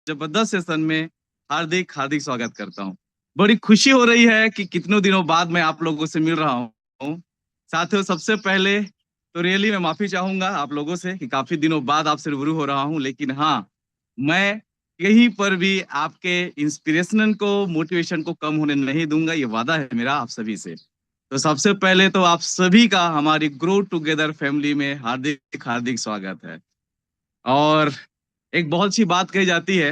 जबरदस्त सेशन में हार्दिक हार्दिक स्वागत करता हूँ। बड़ी खुशी हो रही है कि कितनों दिनों बाद मैं आप लोगों से मिल रहा हूँ। साथियों, सबसे पहले तो रियली मैं माफी चाहूंगा आप लोगों से कि काफी दिनों बाद आपसे रूबरू हो रहा हूँ, लेकिन हाँ, मैं कहीं पर भी आपके इंस्पिरेशन को, मोटिवेशन को कम होने नहीं दूंगा। ये वादा है मेरा आप सभी से। तो सबसे पहले तो आप सभी का हमारी ग्रो टुगेदर फैमिली में हार्दिक हार्दिक स्वागत है। और एक बहुत सी बात कही जाती है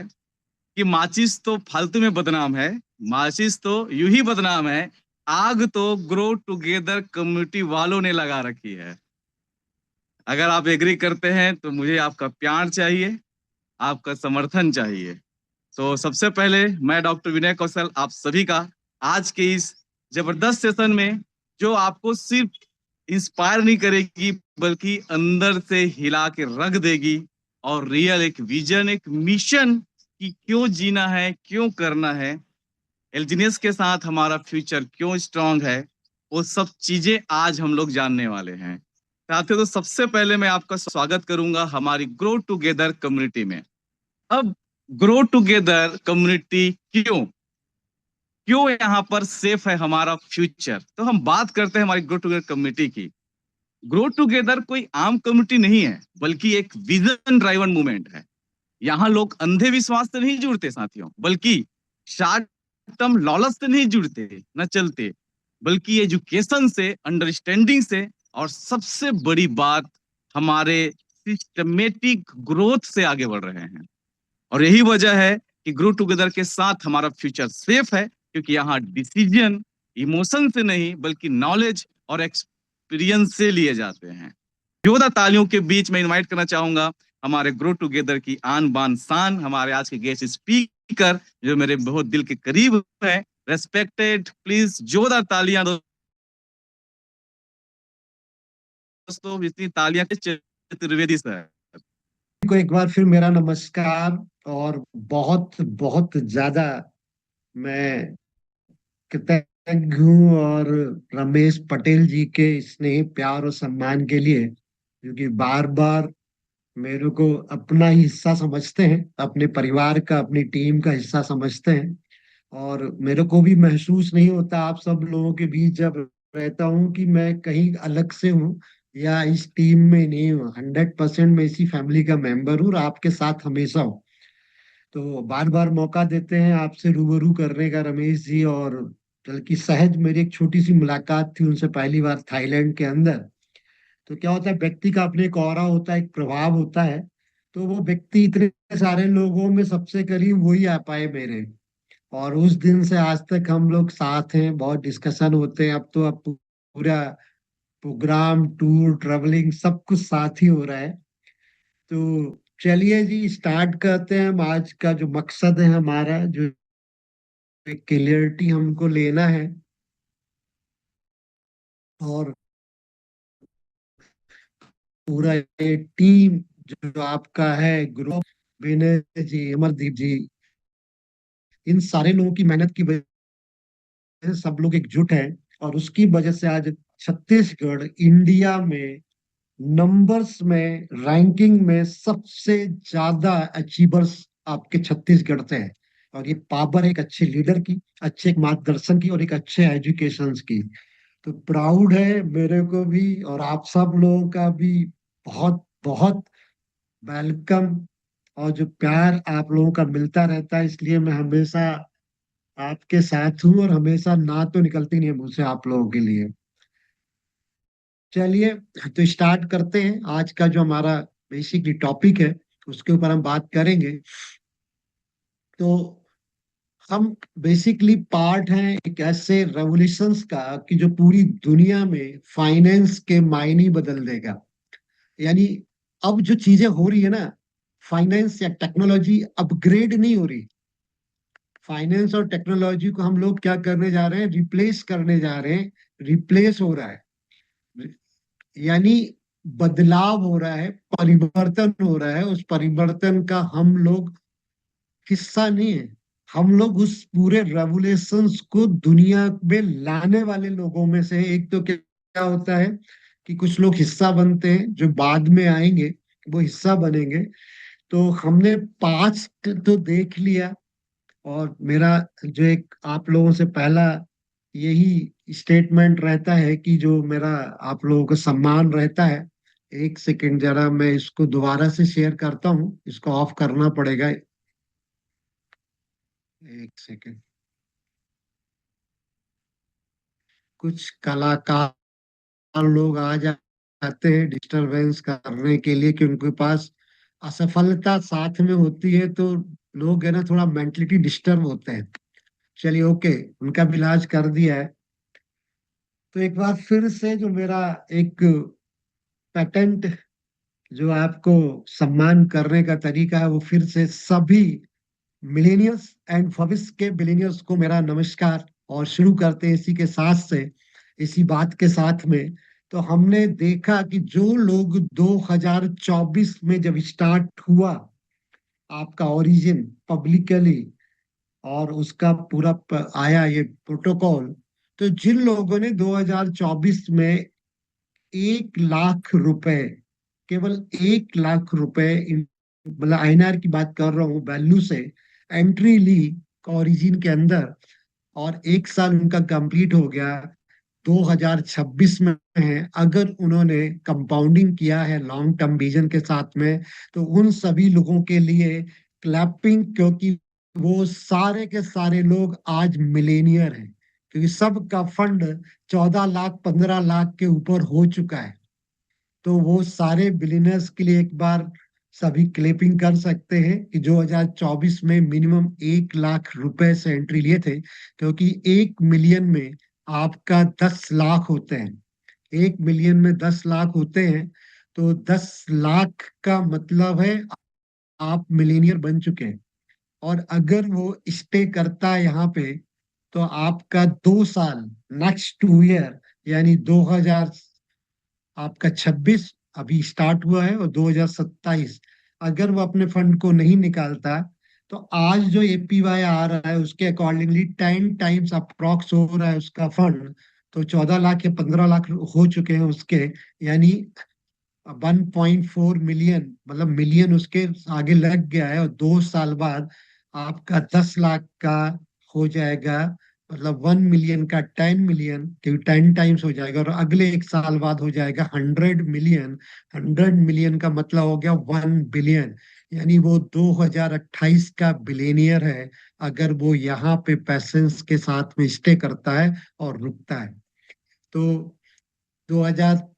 कि माचिस तो फालतू में बदनाम है, माचिस तो यूं ही बदनाम है, आग तो ग्रो टुगेदर कम्युनिटी वालों ने लगा रखी है। अगर आप एग्री करते हैं तो मुझे आपका प्यार चाहिए, आपका समर्थन चाहिए। तो सबसे पहले मैं डॉक्टर विनय कौशल आप सभी का आज के इस जबरदस्त सेशन में, जो आपको सिर्फ इंस्पायर नहीं करेगी बल्कि अंदर से हिला के रख देगी, और रियल एक विजन, एक मिशन कि क्यों जीना है, क्यों करना है, एल्जीनियस के साथ हमारा फ्यूचर क्यों स्ट्रांग है, वो सब चीजें आज हम लोग जानने वाले हैं। साथियों, तो सबसे पहले मैं आपका स्वागत करूंगा हमारी ग्रो टुगेदर कम्युनिटी में। अब ग्रो टुगेदर कम्युनिटी क्यों क्यों यहाँ पर सेफ है हमारा फ्यूचर, तो हम बात करते हैं हमारी ग्रो टुगेदर कम्युनिटी की। ग्रो टुगेदर कोई आम कम्युनिटी नहीं है, बल्कि एक विजन ड्राइवन मूवमेंट है। यहाँ लोग अंधे विश्वास से नहीं जुड़ते साथियों, बल्कि शॉर्ट टर्म लॉलच से नहीं जुड़ते, न चलते, बल्कि एजुकेशन से, अंडरस्टैंडिंग से, और सबसे बड़ी बात, हमारे सिस्टमेटिक ग्रोथ से आगे बढ़ रहे हैं। और यही वजह है कि ग्रो टुगेदर के साथ हमारा फ्यूचर सेफ है, क्योंकि यहाँ डिसीजन इमोशन से नहीं बल्कि नॉलेज और एक्सपीरियंस से लिए जाते हैं। जोरदार तालियों के बीच में इनवाइट करना चाहूंगा हमारे ग्रो टुगेदर की आन बान शान, हमारे आज के गेस्ट स्पीकर, जो मेरे बहुत दिल के करीब है। रेस्पेक्टेड, प्लीज जोरदार तालियां दोस्तों, इतनी तालियां चतुर्वेदी सर। को एक बार फिर मेरा नमस्कार। और बहुत बहुत ज्यादा मैं कृतज्ञ हूँ और रमेश पटेल जी के स्नेह, प्यार और सम्मान के लिए, क्योंकि बार बार मेरे को अपना ही हिस्सा समझते हैं, अपने परिवार का, अपनी टीम का हिस्सा समझते हैं। और मेरे को भी महसूस नहीं होता आप सब लोगों के बीच जब रहता हूँ कि मैं कहीं अलग से हूँ या इस टीम में नहीं हूँ। 100% मैं इसी फैमिली का मेंबर हूँ और आपके साथ हमेशा हूँ। तो बार बार मौका देते हैं आपसे रूबरू करने का रमेश जी। और बल्कि सहज मेरी एक छोटी सी मुलाकात थी उनसे पहली बार थाईलैंड के अंदर। तो क्या होता है, व्यक्ति का अपने एक ऑरा होता है, एक प्रभाव होता है। तो वो व्यक्ति इतने सारे लोगों में सबसे करीब वही आ पाए मेरे। और उस दिन से आज तक हम लोग साथ हैं, बहुत डिस्कशन होते हैं। अब पूरा प्रोग्राम, टूर, ट्रेवलिंग सब कुछ साथ ही हो रहा है। तो चलिए जी, स्टार्ट करते हैं। हम आज का जो मकसद है हमारा, जो एक क्लियरिटी हमको लेना है। और पूरा ये टीम जो आपका है, ग्रुप, विनय जी, अमरदीप जी, इन सारे लोगों की मेहनत की वजह से सब लोग एकजुट हैं। और उसकी वजह से आज छत्तीसगढ़ इंडिया में नंबर्स में, रैंकिंग में सबसे ज्यादा अचीवर्स आपके छत्तीसगढ़ से है। और ये पावर एक अच्छे लीडर की, अच्छे एक मार्गदर्शन की और एक अच्छे एजुकेशन की। तो प्राउड है मेरे को भी और आप सब लोगों का भी। बहुत बहुत वेलकम। और जो प्यार आप लोगों का मिलता रहता है, इसलिए मैं हमेशा आपके साथ हूँ और हमेशा ना तो निकलती नहीं है मुझसे आप लोगों के लिए। चलिए, तो स्टार्ट करते हैं। आज का जो हमारा बेसिकली टॉपिक है उसके ऊपर हम बात करेंगे। तो हम बेसिकली पार्ट हैं एक ऐसे रेवोल्यूशंस का कि जो पूरी दुनिया में फाइनेंस के मायने बदल देगा। यानी अब जो चीजें हो रही है ना, फाइनेंस या टेक्नोलॉजी अपग्रेड नहीं हो रही। फाइनेंस और टेक्नोलॉजी को हम लोग क्या करने जा रहे हैं, रिप्लेस करने जा रहे हैं। रिप्लेस हो रहा है, यानी बदलाव हो रहा है, परिवर्तन हो रहा है। उस परिवर्तन का हम लोग हिस्सा नहीं है। हम लोग उस पूरे रेवोल्यूशंस को दुनिया में लाने वाले लोगों में से एक। तो क्या होता है कि कुछ लोग हिस्सा बनते हैं, जो बाद में आएंगे वो हिस्सा बनेंगे। तो हमने पास्ट तो देख लिया, और मेरा जो एक आप लोगों से पहला यही स्टेटमेंट रहता है कि जो मेरा आप लोगों का सम्मान रहता है। एक सेकंड, जरा मैं इसको दोबारा से शेयर करता हूँ, इसको ऑफ करना पड़ेगा। एक सेकंड। कुछ कलाकार लोग आ जाते हैं डिस्टरबेंस करने के लिए, कि उनके पास असफलता साथ में होती है, तो लोग है ना थोड़ा मेंटलिटी डिस्टर्ब होते हैं। चलिए, ओके, उनका भी इलाज कर दिया है। तो एक बार फिर से जो मेरा एक पेटेंट, जो आपको सम्मान करने का तरीका है, वो फिर से सभी मिलेनियल्स एंड भविष्य के बिलीनियर्स को मेरा नमस्कार। और शुरू करते हैं इसी के साथ से, इसी बात के साथ में। तो हमने देखा कि जो लोग 2024 में जब स्टार्ट हुआ आपका ओरिजिन पब्लिकली, और उसका पूरा आया ये प्रोटोकॉल, तो जिन लोगों ने 2024 में 1 लाख रुपए, केवल 1 लाख रुपए, मतलब आईएनआर की बात कर रहा हूँ, वैल्यू से एंट्री ली ओरिजिन के अंदर, और 1 साल उनका कंप्लीट हो गया, 2026 में है, अगर उन्होंने कंपाउंडिंग किया है लॉन्ग टर्म विजन के साथ में, तो उन सभी लोगों के लिए क्लैपिंग, क्योंकि वो सारे के सारे लोग आज मिलेनियर हैं, क्योंकि सबका फंड 14 लाख 15 लाख के ऊपर हो चुका है। तो वो सारे बिलियनर्स के लिए एक बार सभी क्लिपिंग कर सकते हैं कि 2024 में मिनिमम 1 लाख रुपए से एंट्री लिए थे, क्योंकि 1 मिलियन में आपका 10 लाख होते हैं। 1 मिलियन में 10 लाख होते हैं, तो 10 लाख का मतलब है आप मिलीनियर बन चुके हैं। और अगर वो स्टे करता है यहाँ पे, तो आपका 2 साल, नेक्स्ट 2 ईयर, यानी 2000 आपका 26 अभी स्टार्ट हुआ है, और 2027 अगर वो अपने फंड को नहीं निकालता, तो आज जो एपीवाई आ रहा है उसके अकॉर्डिंगली 10 टाइम्स अप्रॉक्स हो रहा है उसका फंड। तो 14 लाख या 15 लाख हो चुके हैं उसके, यानी 1.4 मिलियन, मतलब मिलियन उसके आगे लग गया है। और 2 साल बाद आपका 10 लाख का हो जाएगा, मतलब 1 मिलियन का 10 मिलियन, क्योंकि 10 टाइम्स हो जाएगा, और अगले 1 साल बाद हो जाएगा 100 मिलियन। 100 मिलियन का मतलब हो गया 1 बिलियन, यानी वो 2028 का बिलेनियर है, अगर वो यहाँ पे पैसेंस के साथ में स्टे करता है और रुकता है। तो 2000,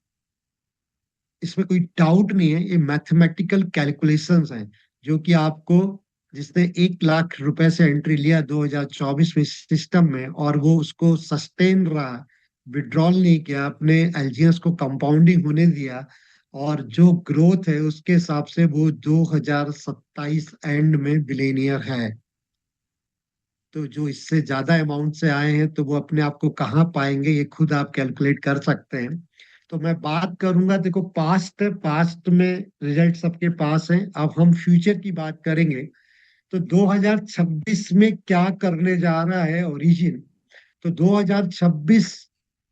इसमें कोई डाउट नहीं है, ये मैथमेटिकल कैलकुलेशंस हैं, जो कि आपको, जिसने 1 लाख रुपए से एंट्री लिया 2024 में सिस्टम में, और वो उसको सस्टेन रहा, विड्रॉल नहीं किया, अपने एलजीएस को कंपाउंडिंग होने दिया, और जो ग्रोथ है उसके हिसाब से वो 2027 एंड में बिलेनियर है। तो जो इससे ज्यादा अमाउंट से आए हैं, तो वो अपने आप को कहाँ पाएंगे, ये खुद आप कैलकुलेट कर सकते हैं। तो मैं बात करूंगा, देखो पास्ट, पास्ट में रिजल्ट सबके पास है, अब हम फ्यूचर की बात करेंगे। तो 2026 में क्या करने जा रहा है ओरिजिन। तो 2026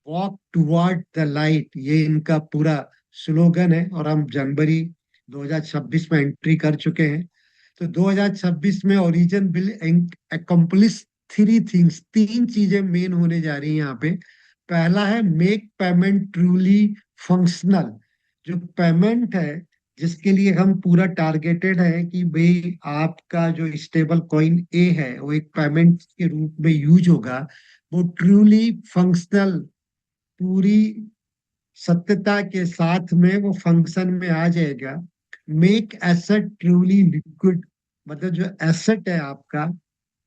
वॉक टुवर्ड द लाइट, ये इनका पूरा स्लोगन है, और हम जनवरी 2026 में एंट्री कर चुके हैं। तो 2026 में ओरिजिन विल अकम्प्लिश 3 थिंग्स, 3 चीजें मेन होने जा रही हैं यहाँ पे। पहला है मेक पेमेंट ट्रूली फंक्शनल। जो पेमेंट है, जिसके लिए हम पूरा टारगेटेड है कि भाई आपका जो स्टेबल कॉइन ए है वो एक पेमेंट के रूप में यूज होगा, वो ट्रूली फंक्शनल, पूरी सत्यता के साथ में वो फंक्शन में आ जाएगा। मेक एसेट ट्रूली लिक्विड, मतलब जो एसेट है आपका,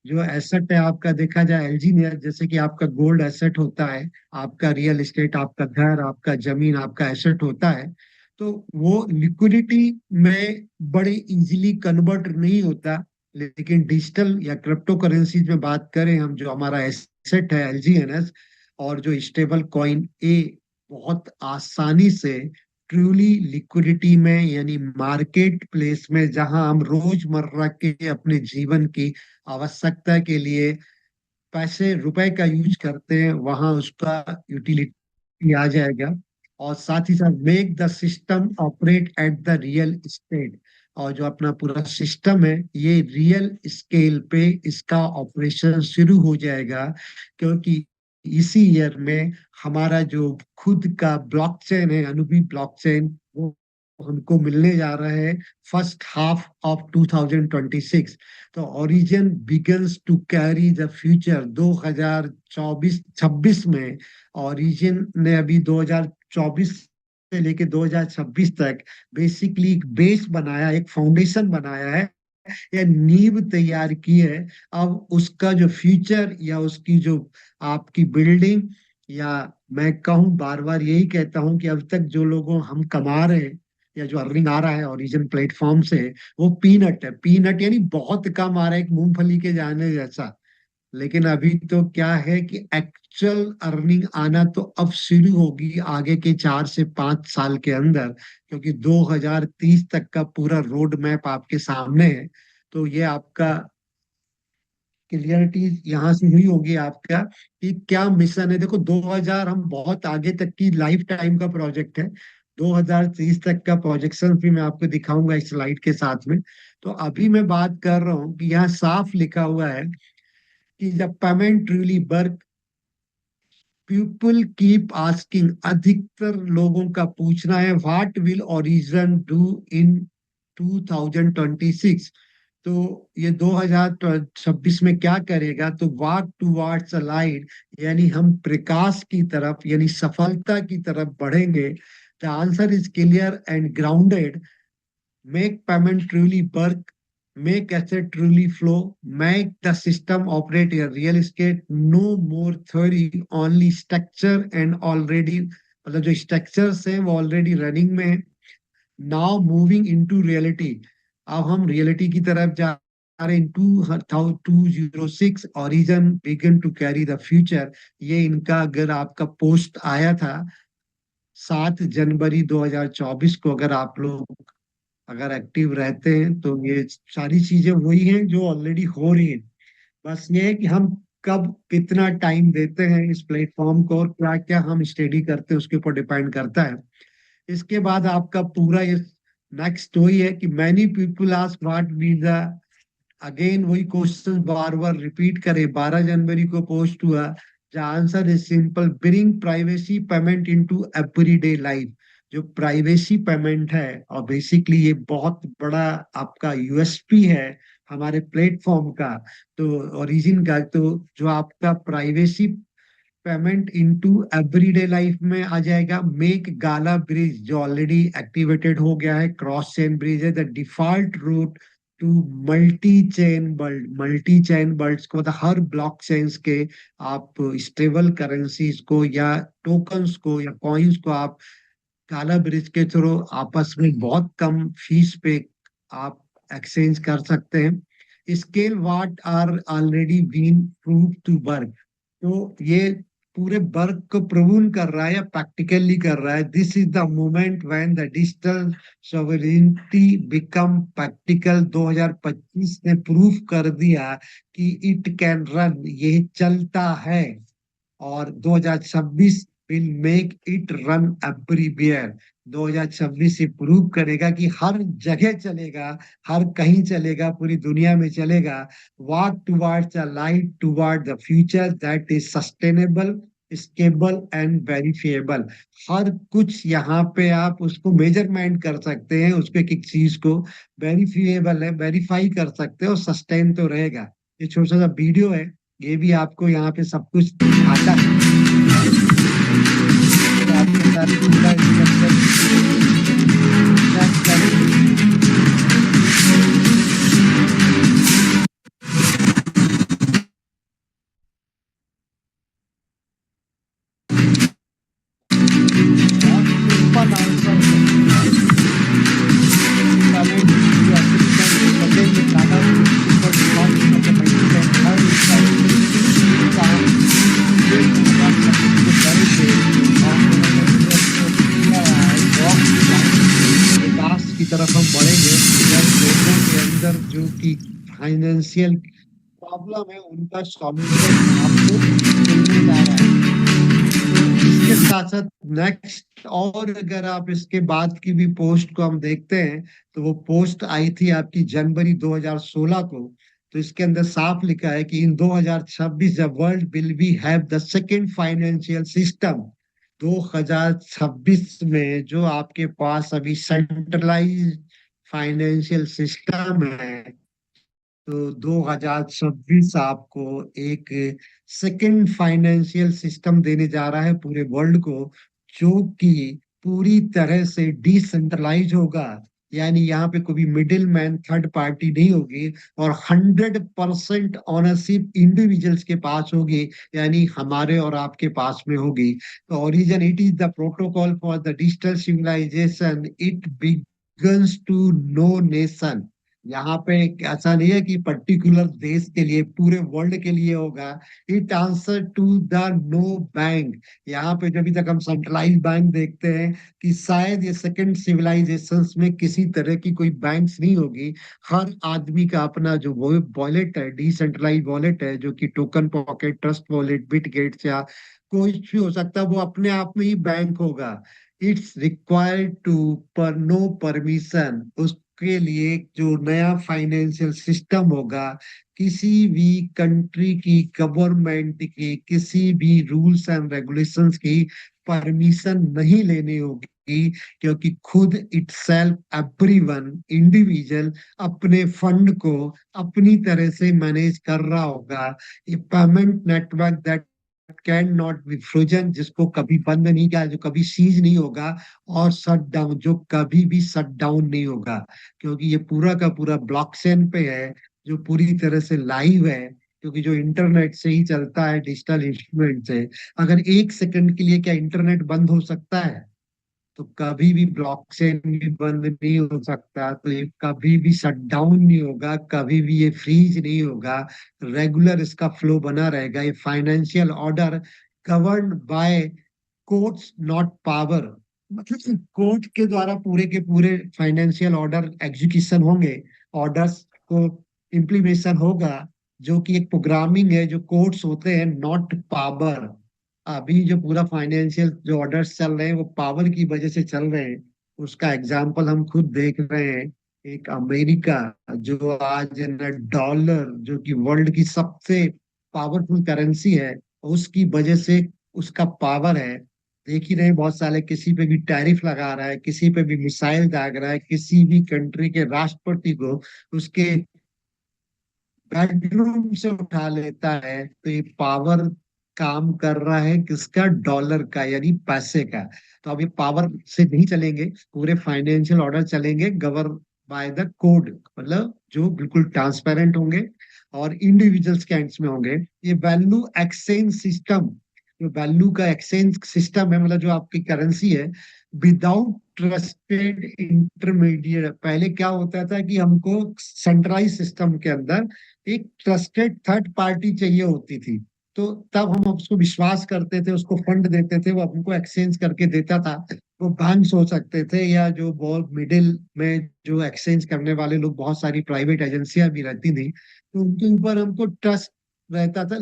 जो एसेट है आपका, देखा जाए एलजी ने, जैसे कि आपका गोल्ड एसेट होता है, आपका रियल एस्टेट, आपका घर, आपका जमीन, आपका एसेट होता है, तो वो लिक्विडिटी में बड़े इजीली कन्वर्ट नहीं होता। लेकिन डिजिटल या क्रिप्टो करेंसीज में बात करें हम, जो हमारा एसेट है एलजीएनएस, और जो स्टेबल कॉइन ए, बहुत आसानी से ट्रूली लिक्विडिटी में, यानी मार्केट प्लेस में, जहां हम रोजमर्रा के अपने जीवन की आवश्यकता के लिए पैसे रुपए का यूज करते हैं, वहां उसका यूटिलिटी आ जाएगा। और साथ ही साथ make the system operate at the real estate, और जो अपना पूरा सिस्टम है ये रियल स्केल पे इसका ऑपरेशन शुरू हो जाएगा, क्योंकि इसी ईयर में हमारा जो खुद का ब्लॉकचेन है, अनुबी ब्लॉकचेन, वो हमको मिलने जा रहा है फर्स्ट हाफ ऑफ 2026। तो origin begins to carry the future 2024-26 में। ओरिजिन ने अभी 2024 से लेके 2026 तक बेसिकली एक बेस बनाया, एक फाउंडेशन बनाया है या नींव तैयार की है। अब उसका जो फ्यूचर या उसकी जो आपकी बिल्डिंग, या मैं कहूँ बार बार यही कहता हूँ कि अब तक जो लोगों हम कमा रहे हैं या जो अर्निंग आ रहा है ओरिजिन प्लेटफॉर्म से, वो पीनट है। पीनट यानी बहुत कम आ रहा है, एक मूंगफली के जाने जैसा। लेकिन अभी तो क्या है कि एक्चुअल अर्निंग आना तो अब शुरू होगी आगे के 4 से 5 साल के अंदर, क्योंकि 2030 तक का पूरा रोड मैप आपके सामने है। तो ये आपका क्लियरिटी यहाँ से हुई होगी आपका कि क्या मिशन है। देखो 2000 हम बहुत आगे तक की लाइफ टाइम का प्रोजेक्ट है, 2030 तक का प्रोजेक्शन भी मैं आपको दिखाऊंगा इस स्लाइड के साथ में। तो अभी मैं बात कर रहा हूँ कि यहाँ साफ लिखा हुआ है कि जब payment truly work, people keep asking, अधिकतर लोगों का पूछना है what will origin do in 2026। तो ये 2026 में क्या करेगा, तो वॉक टूवर्ड्स अ लाइट, यानी हम प्रकाश की तरफ यानी सफलता की तरफ बढ़ेंगे। The answer is clear and grounded, make payment truly work, make asset truly flow, make the system operate in real estate, no more theory, only structure and already, मतलब जो स्ट्रक्चर्स हैं वो ऑलरेडी रनिंग में है। Now moving into reality, अब हम reality की तरफ जा रहे हैं। 2006 origin began to carry the future. ये इनका अगर आपका पोस्ट आया था 7 जनवरी 2024 को, अगर आप लोग अगर एक्टिव रहते हैं तो ये सारी चीजें वही हैं जो ऑलरेडी हो रही हैं। बस ये है कि हम कब कितना टाइम देते हैं इस प्लेटफॉर्म को और क्या क्या हम स्टडी करते हैं उसके ऊपर डिपेंड करता है। इसके बाद आपका पूरा ये नेक्स्ट वही है कि many people ask what visa, again वही क्वेश्चन बार बार रिपीट करे। 12 जनवरी को पोस्ट हुआ। The answer is simple, bring privacy payment into everyday life. जो प्राइवेसी पेमेंट है, और बेसिकली ये बहुत बड़ा आपका यूएसपी है हमारे प्लेटफॉर्म का, तो ओरिजिन का। तो जो आपका privacy payment into everyday life में आ जाएगा। मेक गाला ब्रिज, जो ऑलरेडी एक्टिवेटेड हो गया है, क्रॉस चेन ब्रिज है, the default route to multi chain birds को, मतलब हर ब्लॉक चेन्स के आप स्टेबल करेंसीज को या टोकन्स को या कॉइन्स को आप काला ब्रिज के थ्रू आपस में बहुत कम फीस पे आप एक्सचेंज कर सकते हैं। Scale what are already been prove to work, तो ये पूरे वर्क को प्रूवन कर रहा है या प्रैक्टिकली कर रहा है। This is the moment when the digital sovereignty become practical. 2025 ने प्रूफ कर दिया कि इट कैन रन, ये चलता है। और 2026 will make it run everywhere. 2026 ये प्रूव करेगा कि हर जगह चलेगा, हर कहीं चलेगा, पूरी दुनिया में चलेगा। Walk towards a light, toward the future that is sustainable, stable and verifiable. हर कुछ यहाँ पे आप उसको मेजरमेंट कर सकते हैं, उसको एक एक चीज को वेरीफिएबल है, वेरीफाई कर सकते हो, सस्टेन तो रहेगा। ये छोटा सा वीडियो है, ये भी आपको यहाँ पे सब कुछ आता है। तो आपके साथ पूरा सिंपल आंसर की तरफ हम बढ़ेंगे। जब लोगों के अंदर जो कि फाइनेंशियल प्रॉब्लम है उनका सॉल्यूशन आपको मिलने जा रहा है। इसके साथ साथ नेक्स्ट, और अगर आप इसके बाद की भी पोस्ट को हम देखते हैं, तो वो पोस्ट आई थी आपकी जनवरी 2016 को। तो इसके अंदर साफ लिखा है कि इन 2026 the world will be have the second financial system. 2026 में जो आपके पास अभी सेंट्रलाइज फाइनेंशियल सिस्टम है, तो 2026 आपको एक सेकंड फाइनेंशियल सिस्टम देने जा रहा है पूरे वर्ल्ड को, जो कि पूरी तरह से डिसेंट्रलाइज होगा। यानी यहाँ पे कोई मिडिल मैन, थर्ड पार्टी नहीं होगी, और 100% ऑनरशिप इंडिविजुअल्स के पास होगी, यानी हमारे और आपके पास में होगी। तो origin, it is the protocol for the digital civilization, it begins to no nation. यहाँ पे ऐसा नहीं है कि पर्टिकुलर देश के लिए, पूरे वर्ल्ड के लिए होगा। It answer to the no bank. यहाँ पे जब तक हम सेंट्रलाइज बैंक देखते हैं कि शायद ये सेकंड सिविलाइजेशंस में किसी तरह की कोई बैंक्स नहीं होगी। हर आदमी का अपना जो वो वॉलेट है, डिसेंट्रलाइज वॉलेट है, जो कि टोकन पॉकेट, ट्रस्ट वॉलेट, बिटगेट्स या कोई भी हो सकता है, वो अपने आप में ही बैंक होगा। इट्स रिक्वायर्ड टू पर नो परमिशन। उसके लिए जो नया फाइनेंशियल सिस्टम होगा, किसी भी कंट्री की गवर्नमेंट की, किसी भी रूल्स एंड रेगुलेशंस की परमिशन नहीं लेनी होगी, क्योंकि खुद इटसेल्फ एवरीवन इंडिविजुअल अपने फंड को अपनी तरह से मैनेज कर रहा होगा। ये payment network that can not be frozen, जिसको कभी बंद नहीं किया, जो कभी सीज नहीं होगा, और शट डाउन, जो कभी भी शट डाउन नहीं होगा, क्योंकि ये पूरा का पूरा ब्लॉकचेन पे है, जो पूरी तरह से लाइव है, क्योंकि जो इंटरनेट से ही चलता है, डिजिटल इंस्ट्रूमेंट से। अगर 1 सेकंड के लिए क्या इंटरनेट बंद हो सकता है? तो कभी भी ब्लॉकचेन भी बंद नहीं हो सकता, तो ये कभी भी शट डाउन नहीं होगा, कभी भी ये फ्रीज नहीं होगा। रेगुलर इसका फ्लो बना रहेगा। ये financial order govern by courts not power, मतलब कोर्ट के द्वारा पूरे के पूरे फाइनेंशियल ऑर्डर एग्जीक्यूशन होंगे, ऑर्डर्स को इम्प्लीमेशन होगा, जो कि एक प्रोग्रामिंग है। जो कोर्ट्स होते हैं, नॉट पावर। अभी जो पूरा फाइनेंशियल जो ऑर्डर्स चल रहे हैं, वो पावर की वजह से चल रहे हैं। उसका एग्जाम्पल हम खुद देख रहे हैं। एक अमेरिका, जो आज न डॉलर, जो कि वर्ल्ड की सबसे पावरफुल करेंसी है, उसकी वजह से उसका पावर है। देख ही रहे हैं, बहुत सारे किसी पे भी टैरिफ लगा रहा है, किसी पे भी मिसाइल दाग रहा है, किसी भी कंट्री के राष्ट्रपति को उसके बेडरूम से उठा लेता है। तो ये पावर काम कर रहा है किसका? डॉलर का, यानी पैसे का। तो अब ये पावर से नहीं चलेंगे, पूरे फाइनेंशियल ऑर्डर चलेंगे गवर्न बाय द कोड, मतलब जो बिल्कुल ट्रांसपेरेंट होंगे और इंडिविजुअल्स के हैंड्स में होंगे। ये वैल्यू एक्सचेंज सिस्टम, जो वैल्यू का एक्सचेंज सिस्टम है, मतलब जो आपकी करेंसी है, विदाउट ट्रस्टेड इंटरमीडिएट। पहले क्या होता था कि हमको सेंट्रलाइज सिस्टम के अंदर एक ट्रस्टेड थर्ड पार्टी चाहिए होती थी, तो तब हम उसको विश्वास करते थे, उसको फंड देते थे, वो हमको एक्सचेंज करके देता था। वो बैंक हो सकते थे, या जो बहुत मिडिल में जो एक्सचेंज करने वाले लोग, बहुत सारी प्राइवेट एजेंसियां भी रहती थी, तो उनके ऊपर हमको ट्रस्ट रहता था,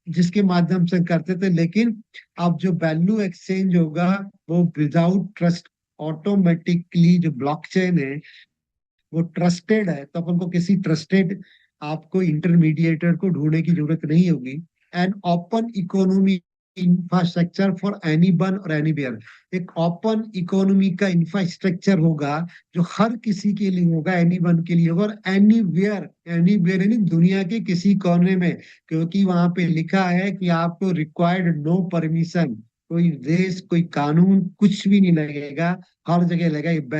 जिसके माध्यम से करते थे। लेकिन अब जो वैल्यू एक्सचेंज होगा, वो विदाउट ट्रस्ट, ऑटोमेटिकली जो ब्लॉकचेन है वो ट्रस्टेड है, तो अपन को किसी ट्रस्टेड आपको इंटरमीडिएटर को ढूंढने की जरूरत नहीं होगी। And open economy infrastructure for any one और एनीवेयर। एक ओपन इकोनॉमी का इंफ्रास्ट्रक्चर होगा, जो हर किसी के लिए होगा, एनी वन के लिए होगा, और एनीवेयर, एनीवेयर यानी दुनिया के किसी कोने में, क्योंकि वहां पे लिखा है कि आपको रिक्वायर्ड नो परमिशन, कोई देश, कोई कानून, कुछ भी नहीं लगेगा, हर जगह लगेगा।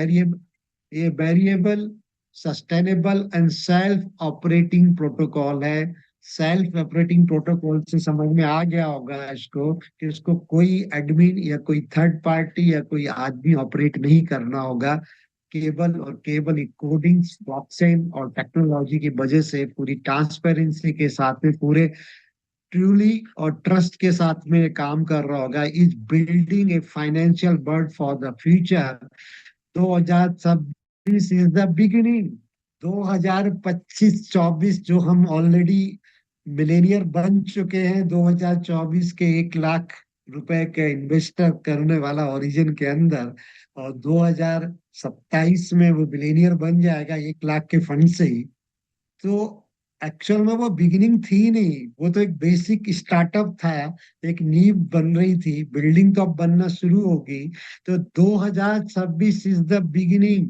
ये variable, sustainable and self operating protocol है। सेल्फ ऑपरेटिंग प्रोटोकॉल से समझ में आ गया होगा इसको, कि इसको कोई एडमिन या कोई थर्ड पार्टी या कोई आदमी ऑपरेट नहीं करना होगा। केवल और केवल कोडिंग, ब्लॉकचेन और टेक्नोलॉजी की वजह से, पूरी ट्रांसपेरेंसी के साथ में, पूरे ट्रूली और ट्रस्ट के साथ में काम कर रहा होगा। Is building a financial bird for the future. 2026 is the beginning. 2025-24 जो हम ऑलरेडी मिलेनियर बन चुके हैं, 2024 के 1 लाख रुपए के इन्वेस्टर करने वाला ओरिजिन के अंदर, और 2027 में वो बिलियनियर बन जाएगा 1 लाख के फंड से ही। तो एक्चुअल में वो बिगिनिंग थी नहीं, वो तो एक बेसिक स्टार्टअप था, एक नींव बन रही थी, बिल्डिंग तो अब बनना शुरू होगी। तो 2026 इज द बिगिनिंग,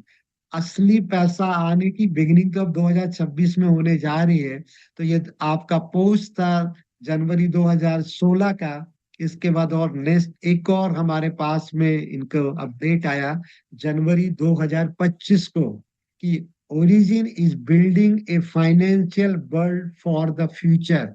असली पैसा आने की बिगिनिंग तो अब 2026 में होने जा रही है। तो ये आपका पोस्ट था जनवरी 2016 का। इसके बाद और नेक्स्ट एक और हमारे पास में इनको अपडेट आया जनवरी 2025 को, कि origin is building a financial world for the future.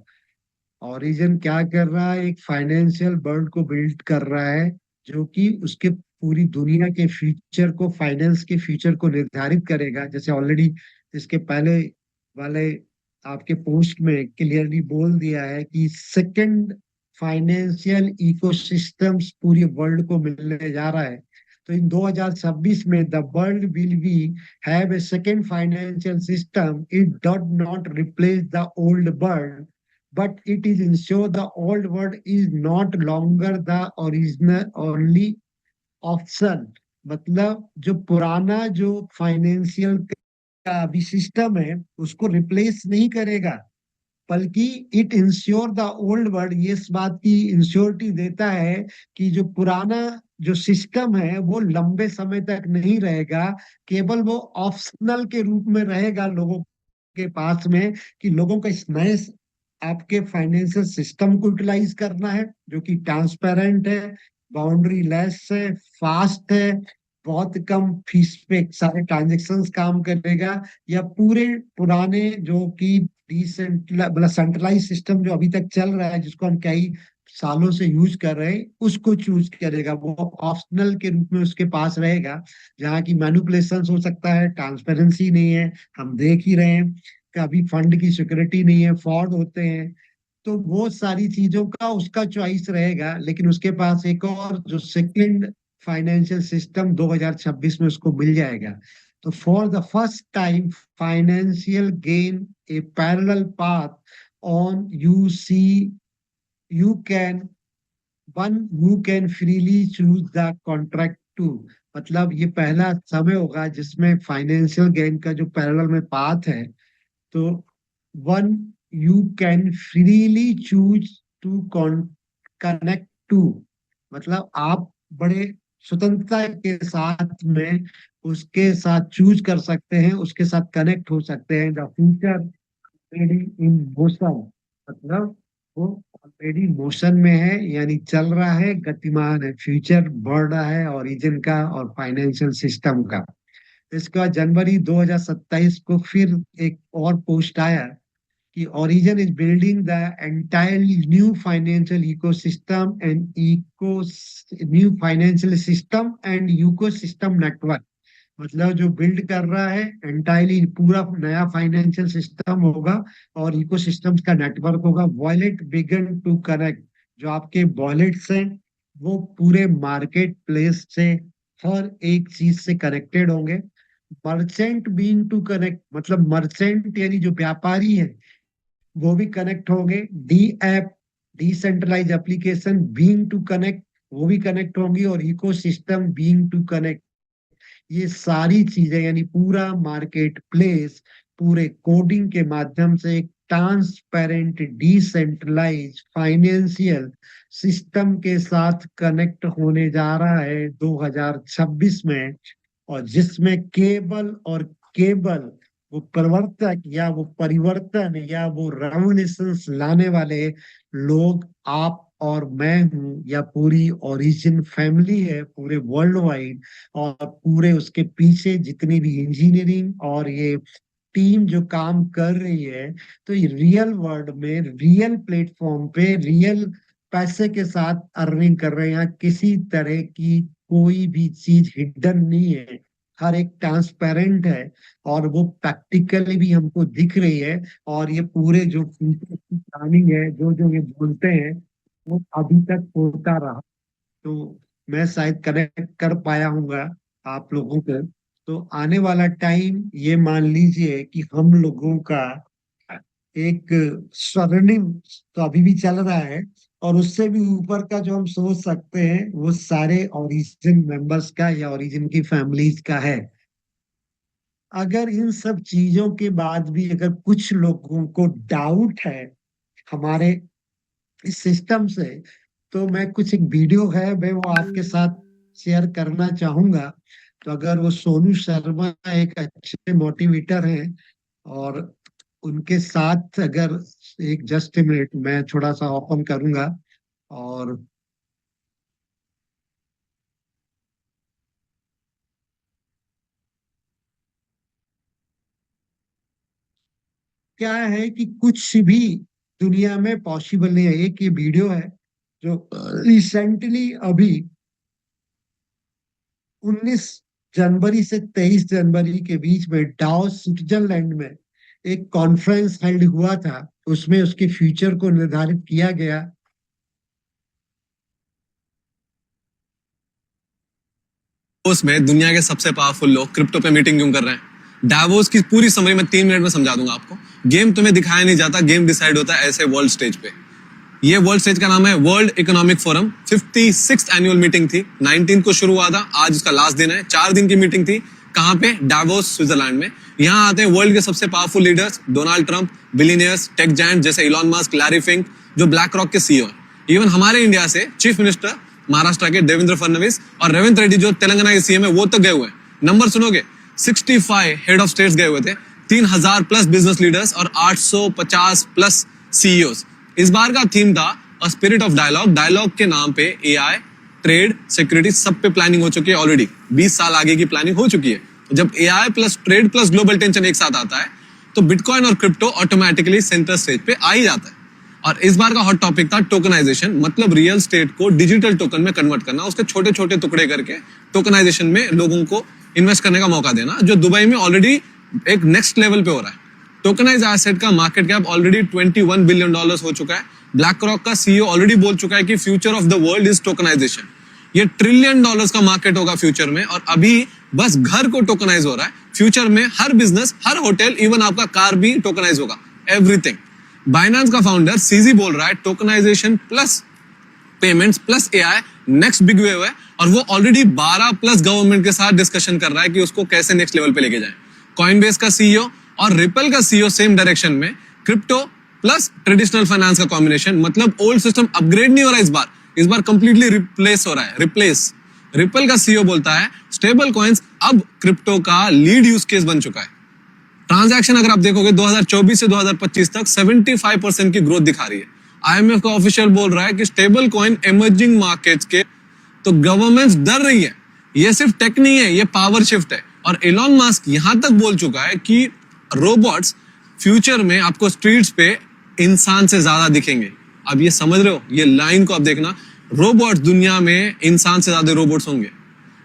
Origin क्या कर रहा है, एक फाइनेंशियल वर्ल्ड को बिल्ड कर रहा है, जो कि उसके पूरी दुनिया के फ्यूचर को, फाइनेंस के फ्यूचर को निर्धारित करेगा। जैसे ऑलरेडी इसके पहले वाले आपके पोस्ट में क्लियरली बोल दिया है कि सेकंड फाइनेंशियल इकोसिस्टम्स पूरी वर्ल्ड को मिलने जा रहा है। तो इन 2026 में the world will be have a second financial system. It dot not replace the old world, but it is ensure the old word is not longer the original only option। मतलब जो पुराना जो फाइनेंशियल का अभी system है उसको replace नहीं करेगा, बल्कि it ensure the old word, ये इस बात की इंश्योरिटी देता है कि जो पुराना जो सिस्टम है वो लंबे समय तक नहीं रहेगा, केवल वो ऑप्शनल के रूप में रहेगा लोगों के पास में, कि लोगों को इस नए आपके फाइनेंशियल सिस्टम को यूटिलाइज करना है, जो कि ट्रांसपेरेंट है, बाउंड्री लेस है, फास्ट है, बहुत कम फीस पे सारे ट्रांजेक्शन्स काम करेगा, या पूरे पुराने जो कि मतलब सेंट्रलाइज सिस्टम जो अभी तक चल रहा है, जिसको हम कई सालों से यूज कर रहे हैं, उसको चूज करेगा। वो ऑप्शनल के रूप में उसके पास रहेगा, जहाँ की मैनिपुलेशन हो सकता है, ट्रांसपेरेंसी नहीं है, हम देख ही रहे हैं, कभी फंड की सिक्योरिटी नहीं है, फ्रॉड होते हैं। तो वो सारी चीजों का उसका चॉइस रहेगा, लेकिन उसके पास एक और जो सेकंड फाइनेंशियल सिस्टम 2026 में उसको मिल जाएगा। तो for the first time financial gain a parallel path on you see, you can one you can freely choose the contract to. मतलब ये पहला समय होगा जिसमें फाइनेंशियल गेन का जो पैरेलल में पाथ है, तो one you can freely choose to connect to, मतलब आप बड़े स्वतंत्रता के साथ में उसके साथ चूज कर सकते हैं, उसके साथ कनेक्ट हो सकते हैं। The future already in motion, मतलब वो ऑलरेडी मोशन में है, यानी चल रहा है, गतिमान है, फ्यूचर बढ़ रहा है ओरिजिन का और फाइनेंशियल सिस्टम का। इसके बाद जनवरी 2027 को फिर एक और पोस्ट आया कि origin is building the entirely new financial ecosystem and eco new financial system and ecosystem network. मतलब जो बिल्ड कर रहा है एंटायरली पूरा नया फाइनेंशियल सिस्टम होगा और इकोसिस्टम्स का नेटवर्क होगा। वॉलेट बिगन टू कनेक्ट, जो आपके वॉलेट्स हैं वो पूरे मार्केट प्लेस से हर एक चीज से कनेक्टेड होंगे। मर्चेंट बीइंग टू कनेक्ट, मतलब मर्चेंट यानी जो व्यापारी है वो भी कनेक्ट होंगे। D app, decentralize application being to connect, वो भी कनेक्ट होंगी, और इकोसिस्टम बीइंग टू कनेक्ट। ये सारी चीजें यानी पूरा मार्केट प्लेस पूरे कोडिंग के माध्यम से एक ट्रांसपेरेंट डिसेंट्रलाइज फाइनेंशियल सिस्टम के साथ कनेक्ट होने जा रहा है 2026 में। और जिसमें केबल और केबल वो प्रवर्तक या वो परिवर्तन या वो रेवोल्यूशंस लाने वाले लोग आप और मैं हूँ, या पूरी ओरिजिन फैमिली है पूरे वर्ल्ड वाइड, और पूरे उसके पीछे जितनी भी इंजीनियरिंग और ये टीम जो काम कर रही है। तो ये रियल वर्ल्ड में रियल प्लेटफॉर्म पे रियल पैसे के साथ अर्निंग कर रहे हैं। यहाँ किसी तरह की कोई भी चीज हिडन नहीं है, हर एक ट्रांसपेरेंट है, और वो प्रैक्टिकली भी हमको दिख रही है। और ये पूरे जो फ्यूचर की प्लानिंग है, जो जो ये बोलते हैं, वो अभी तक होता रहा। तो मैं शायद कनेक्ट कर पाया हूँगा आप लोगों को। तो आने वाला टाइम ये मान लीजिए कि हम लोगों का एक स्वर्णिम तो अभी भी चल रहा है, और उससे भी ऊपर का जो हम सोच सकते हैं वो सारे ओरिजिन मेंबर्स का या ओरिजिन की फैमिलीज का है। अगर इन सब चीजों के बाद भी अगर कुछ लोगों को डाउट है हमारे इस सिस्टम से, तो मैं कुछ एक वीडियो है मैं वो आपके साथ शेयर करना चाहूंगा। तो अगर वो सोनू शर्मा एक अच्छे मोटिवेटर हैं, और उनके साथ अगर एक जस्ट मिनट मैं थोड़ा सा ओपन करूंगा। और क्या है कि कुछ भी दुनिया में पॉसिबल नहीं है। एक ये वीडियो है जो रिसेंटली अभी 19 जनवरी से 23 जनवरी के बीच में डावोस स्विट्जरलैंड में एक कॉन्फ्रेंस हेल्ड हुआ था। उसमें उसके फ्यूचर को निर्धारित किया गया। डावोस में दुनिया के सबसे पावरफुल लोग क्रिप्टो पे मीटिंग क्यों कर रहे हैं? डावोस की पूरी समरी मैं 3 मिनट में समझा दूंगा आपको। गेम तुम्हें दिखाया नहीं जाता, गेम डिसाइड होता है ऐसे वर्ल्ड स्टेज पे। ये वर्ल्ड स्टेज का नाम है world economic forum. 56th annual meeting थी, 19 को शुरू हुआ था, आज उसका लास्ट दिन है। 4 दिन की मीटिंग थी। कहाँ पे? डावोस स्विट्जरलैंड में। यहाँ आते हैं वर्ल्ड के सबसे powerful leaders, Donald Trump, billionaires, tech giant जैसे इलॉन मस्क, लैरी फिंक, जो ब्लैक रॉक के सीईओ हैं। इवन हमारे इंडिया से चीफ मिनिस्टर महाराष्ट्र के देवेंद्र फडणवीस और रेवंत रेड्डी जो तेलंगाना के सीएम है वो तक गए हुए हैं। नंबर सुनोगे, 65 हेड ऑफ स्टेट्स गए हुए थे, 3000 प्लस बिजनेस लीडर्स और 850 प्लस सीईओस। इस बार का थीम था a spirit of dialogue. Dialogue के नाम पे एआई, ट्रेड, सिक्योरिटी सब पे प्लानिंग हो चुकी है ऑलरेडी। 20 साल आगे की प्लानिंग हो चुकी है। जब AI plus trade plus global tension एक साथ आता है तो बिटकॉइन और क्रिप्टो ऑटोमेटिकली सेंटर स्टेज पे आ ही जाता है। और इस बार का हॉट टॉपिक था टोकनाइजेशन, मतलब रियल स्टेट को डिजिटल टोकन में कन्वर्ट करना, उसके छोटे छोटे टुकड़े करके टोकनाइजेशन में लोगों को इन्वेस्ट करने का मौका देना, जो दुबई में ऑलरेडी एक नेक्स्ट लेवल पे हो रहा है। टोकनाइज एसेट का मार्केट कैप ऑलरेडी $21 बिलियन हो चुका है। ब्लैक रॉक का सीईओ ऑलरेडी बोल चुका है कि future of the world is tokenization. ये $1 ट्रिलियन का मार्केट होगा फ्यूचर में, और अभी बस घर को टोकनाइज हो रहा है। फ्यूचर में हर बिजनेस, हर होटल, इवन आपका कार भी टोकनाइज होगा, एवरीथिंग। बाइनेंस का फाउंडर सीजी बोल रहा है tokenization plus payments plus AI next big wave है, और वो ऑलरेडी 12 प्लस गवर्नमेंट के साथ डिस्कशन कर रहा है कि उसको कैसे नेक्स्ट लेवल पे लेके जाए। कॉइनबेस का सीईओ और रिपल का सीईओ सेम डायरेक्शन में, क्रिप्टो प्लस ट्रेडिशनल फाइनेंस का कॉम्बिनेशन, मतलब ओल्ड सिस्टम अपग्रेड नहीं हो रहा है, इस बार कंप्लीटली रिप्लेस हो रहा है, रिप्लेस। रिपल का सीईओ बोलता है स्टेबल कॉइन्स अब क्रिप्टो का लीड यूज केस बन चुका है। ट्रांजैक्शन अगर आप देखोगे 2024 से 2025 तक 75% की ग्रोथ दिखा रही है। आईएमएफ का ऑफिशियल बोल रहा है कि स्टेबल कॉइन इमर्जिंग मार्केट्स के, तो गवर्नमेंट्स डर रही है। ये सिर्फ टेक नहीं है, ये पावर शिफ्ट है। और एलॉन मस्क यहां तक बोल चुका है कि रोबोट्स फ्यूचर में आपको स्ट्रीट्स पे इंसान से ज्यादा दिखेंगे। अब ये समझ रहे हो, ये लाइन को आप देखना, रोबोट्स दुनिया में इंसान से ज्यादा रोबोट्स होंगे।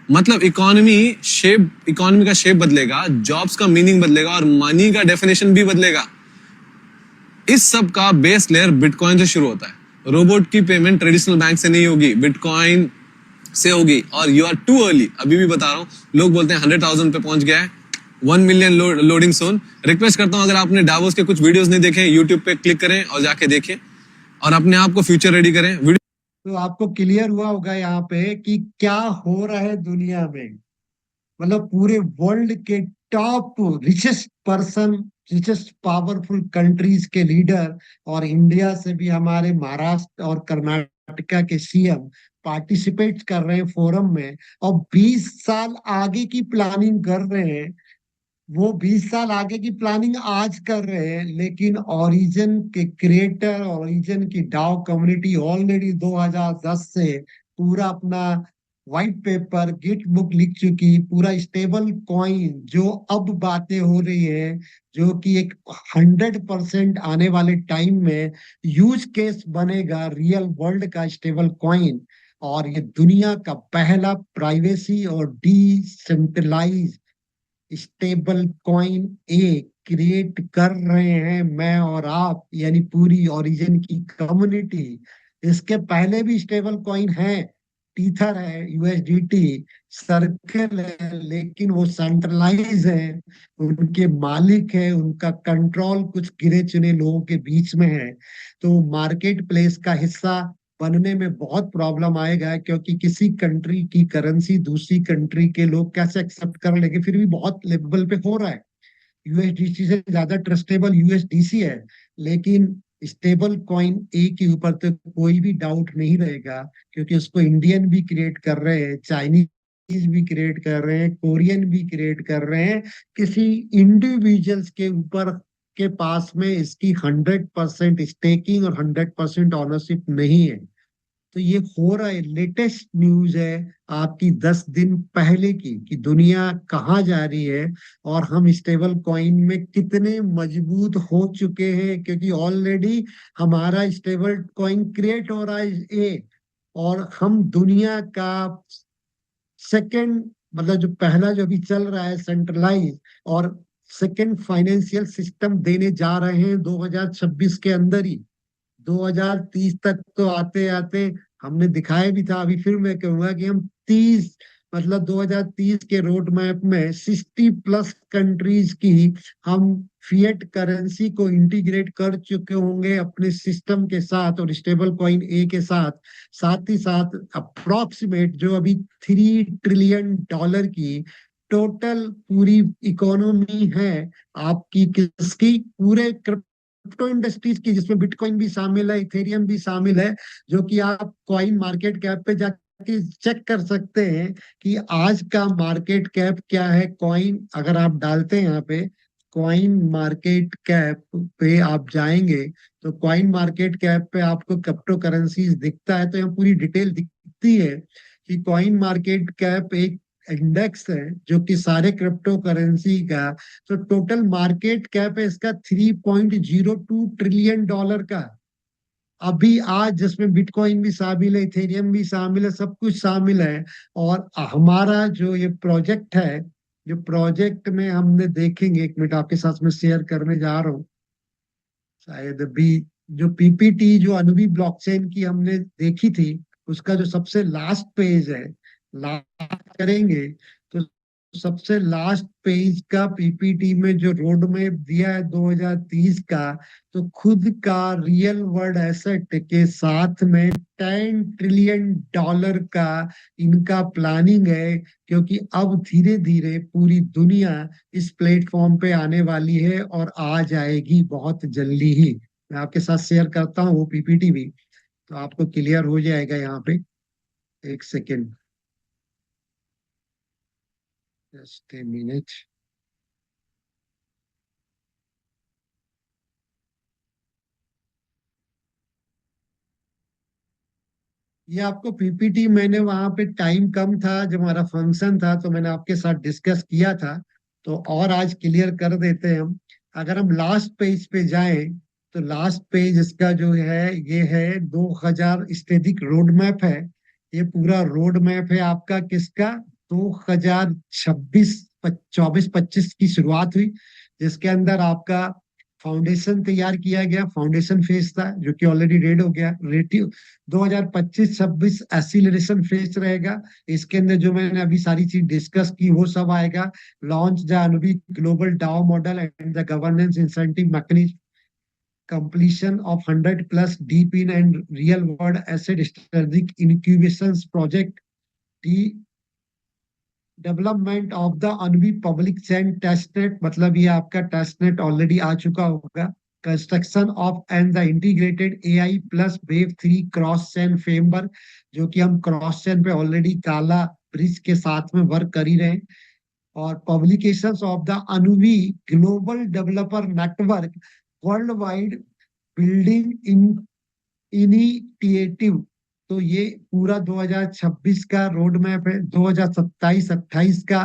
मतलब इकोनॉमी का शेप बदलेगा, जॉब्स का मीनिंग बदलेगा और मनी का डेफिनेशन भी बदलेगा। इस सब का बेस लेयर बिटकॉइन से शुरू होता है। रोबोट की पेमेंट ट्रेडिशनल बैंक से नहीं होगी, बिटकॉइन से होगी। और यू आर टू अर्ली, अभी भी बता रहा हूँ। लोग बोलते हैं 100,000 पे पहुंच गया है, 1 मिलियन लोडिंग सोन। रिक्वेस्ट करता हूँ, अगर आपने डावोस के कुछ वीडियोस नहीं देखे, यूट्यूब पे क्लिक करें और जाके देखें और अपने आप को फ्यूचर रेडी करें। तो आपको क्लियर हुआ होगा यहाँ पे कि क्या हो रहा है दुनिया में। मतलब पूरे वर्ल्ड के top richest person, richest powerful countries के लीडर, और इंडिया से भी हमारे महाराष्ट्र और कर्नाटका के सीएम पार्टिसिपेट कर रहे हैं फोरम में, और 20 साल आगे की प्लानिंग कर रहे हैं। वो 20 साल आगे की प्लानिंग आज कर रहे हैं, लेकिन ओरिजिन के क्रिएटर, ओरिजिन की डाओ कम्युनिटी ऑलरेडी 2010 से पूरा अपना व्हाइट पेपर, गिट बुक लिख चुकी। पूरा स्टेबल कॉइन जो अब बातें हो रही है, जो कि एक 100% आने वाले टाइम में यूज केस बनेगा रियल वर्ल्ड का स्टेबल कॉइन। और ये दुनिया का पहला प्राइवेसी और डिसेंट्रलाइज स्टेबल कॉइन ए क्रिएट कर रहे हैं मैं और आप, यानी पूरी ओरिजिन की कम्युनिटी। इसके पहले भी स्टेबल कॉइन है, टीथर है, यूएसडीटी, सर्कल है, लेकिन वो सेंट्रलाइज है, उनके मालिक है, उनका कंट्रोल कुछ गिने चुने लोगों के बीच में है। तो मार्केट प्लेस का हिस्सा बनने में बहुत प्रॉब्लम आएगा, क्योंकि किसी कंट्री की करेंसी दूसरी कंट्री के लोग कैसे एक्सेप्ट कर लेंगे। फिर भी बहुत लेवल पे हो रहा है, यूएसडीसी से ज्यादा ट्रस्टेबल यूएसडीसी है, लेकिन स्टेबल कॉइन ए के ऊपर तो कोई भी डाउट नहीं रहेगा, क्योंकि उसको इंडियन भी क्रिएट कर रहे हैं, चाइनीज भी क्रिएट कर रहे हैं, कोरियन भी क्रिएट कर रहे हैं। किसी इंडिविजुअल्स के ऊपर के पास में इसकी 100% स्टेकिंग और 100% ऑनरशिप नहीं है। तो ये हो रहा है, लेटेस्ट न्यूज है आपकी 10 दिन पहले की, कि दुनिया कहाँ जा रही है और हम स्टेबल कॉइन में कितने मजबूत हो चुके हैं, क्योंकि ऑलरेडी हमारा स्टेबल कॉइन क्रिएट हो रहा है और हम दुनिया का सेकंड, मतलब जो पहला जो भी चल रहा है सेंट्रलाइज, और सेकंड फाइनेंशियल सिस्टम देने जा रहे हैं 2026 के अंदर ही। 2030 तक तो आते आते हमने दिखाया भी था, अभी फिर मैं कहूंगा कि हम 30, मतलब 2030 के रोड मैप में 60+ कंट्रीज की हम फिएट करेंसी को इंटीग्रेट कर चुके होंगे अपने सिस्टम के साथ और स्टेबल कॉइन ए के साथ। साथ ही साथ अप्रोक्सीमेट जो अभी $3 ट्रिलियन की टोटल पूरी इकोनॉमी है आपकी, किसकी, पूरे क्रिप्टो इंडस्ट्रीज की, जिसमें बिटकॉइन भी शामिल है, इथेरियम भी शामिल है, जो कि आप कॉइन मार्केट कैप पे जाके चेक कर सकते हैं कि आज का मार्केट कैप क्या है। कॉइन अगर आप डालते हैं यहाँ पे, कॉइन मार्केट कैप पे आप जाएंगे तो कॉइन मार्केट कैप पे आपको क्रिप्टो करेंसीज दिखता है, तो यहाँ पूरी डिटेल दिखती है कि कॉइन मार्केट कैप एक इंडेक्स है जो कि सारे क्रिप्टो करेंसी का, तो टोटल मार्केट कैप है इसका $3.02 ट्रिलियन का अभी आज, जिसमें बिटकॉइन भी शामिल है, इथेरियम भी शामिल है, सब कुछ शामिल है। और हमारा जो ये प्रोजेक्ट है, जो प्रोजेक्ट में हमने देखेंगे, एक मिनट आपके साथ में शेयर करने जा रहा हूँ शायद अभी, जो पीपीटी जो अनुबी ब्लॉकचेन की हमने देखी थी, उसका जो सबसे लास्ट पेज है, लास्ट करेंगे तो सबसे लास्ट पेज का पीपीटी में जो रोड मैप दिया है 2030 का, तो खुद का रियल वर्ल्ड एसेट के साथ में $10 ट्रिलियन का इनका प्लानिंग है, क्योंकि अब धीरे धीरे पूरी दुनिया इस प्लेटफॉर्म पे आने वाली है और आ जाएगी बहुत जल्दी ही। मैं आपके साथ शेयर करता हूँ वो पीपीटी भी, तो आपको क्लियर हो जाएगा यहाँ पे। एक सेकेंड, जस्ट ए मिनट। ये आपको पीपीटी, मैंने वहां पे टाइम कम था जब हमारा फंक्शन था, तो मैंने आपके साथ डिस्कस किया था, तो और आज क्लियर कर देते हैं हम। अगर हम लास्ट पेज पे जाएं, तो लास्ट पेज इसका जो है ये है 2000 स्टेटिक रोड मैप है। ये पूरा रोड मैप है आपका किसका, 2026 24-25 की शुरुआत हुई, जिसके अंदर आपका फाउंडेशन तैयार किया गया, फाउंडेशन फेज था जो कि ऑलरेडी रेड हो गया। रेटिव 2025-26 एसिलरेशन फेज रहेगा, इसके अंदर जो मैंने अभी सारी चीज डिस्कस की वो सब आएगा। Launch the Anubi global DAO model and the governance incentive mechanism, completion of 100+ deep in and real world asset strategic incubations project, the development of the Anbi public chain testnet, मतलब ये आपका testnet already आ चुका होगा। Construction of and the integrated AI plus web 3 cross chain framework, जो कि हम cross चैन पे ऑलरेडी काला ब्रिज के साथ में वर्क कर ही रहे हैं। और publications of the Anuvi global developer network world wide building in initiative, तो ये पूरा 2026 का रोड मैप है। 2027-28 का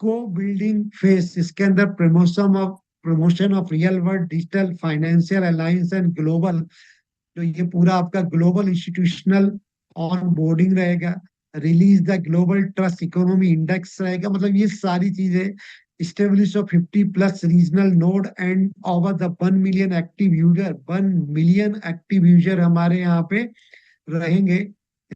को बिल्डिंग फेस, इसके अंदर promotion of real world digital financial alliance and global, तो ये पूरा आपका ग्लोबल इंस्टीट्यूशनल ऑन बोर्डिंग रहेगा। Release the global trust economy index रहेगा, मतलब ये सारी चीजें। establish of 50+ regional node and over the 1 million active user, 1 million active user हमारे यहाँ पे रहेंगे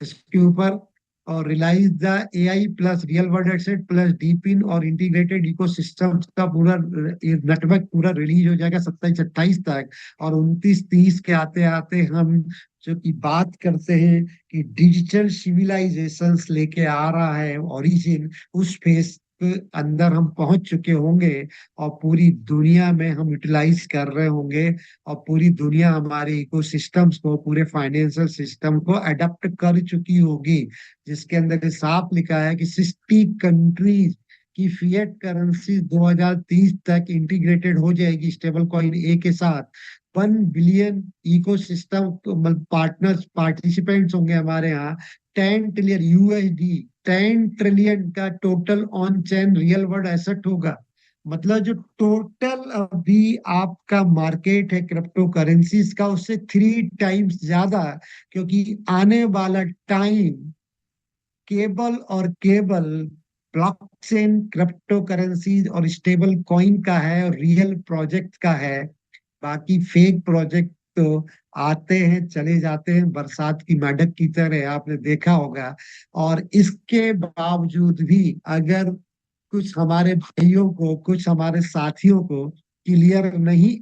इसके ऊपर। और realize the AI plus real world asset plus deep in और इंटीग्रेटेड इकोसिस्टम का पूरा नेटवर्क पूरा रिलीज हो जाएगा 27-28 तक। और 29-30 के आते आते हम जो कि बात करते हैं कि डिजिटल सिविलाइजेशंस लेके आ रहा है ओरिजिन, उस फेस के अंदर हम पहुंच चुके होंगे और पूरी दुनिया में हम यूटिलाइज कर रहे होंगे, और पूरी दुनिया हमारे इकोसिस्टम्स को, पूरे फाइनेंशियल सिस्टम को अडेप्ट कर चुकी होगी, जिसके अंदर ये साफ लिखा है कि 60 कंट्रीज की फिएट करेंसी 2030 तक इंटीग्रेटेड हो जाएगी स्टेबल कॉइन ए के साथ। 1 बिलियन इकोसिस्टम पार्टनर्स पार्टिसिपेंट्स होंगे हमारे यहाँ। 10 ट्रिलियन USD, 10 ट्रिलियन का total on chain real world asset होगा। मतलब जो टोटल अभी आपका मार्केट है क्रिप्टो करेंसीज का, उससे 3 टाइम्स ज्यादा, क्योंकि आने वाला टाइम केबल और केबल ब्लॉकचेन क्रिप्टो करेंसीज और स्टेबल कॉइन का है और रियल प्रोजेक्ट का है। बाकी फेक प्रोजेक्ट तो आते हैं चले जाते हैं बरसात की मेंढक की तरह, आपने देखा होगा। और इसके बावजूद भी अगर कुछ हमारे भाइयों को, कुछ हमारे साथियों को क्लियर नहीं,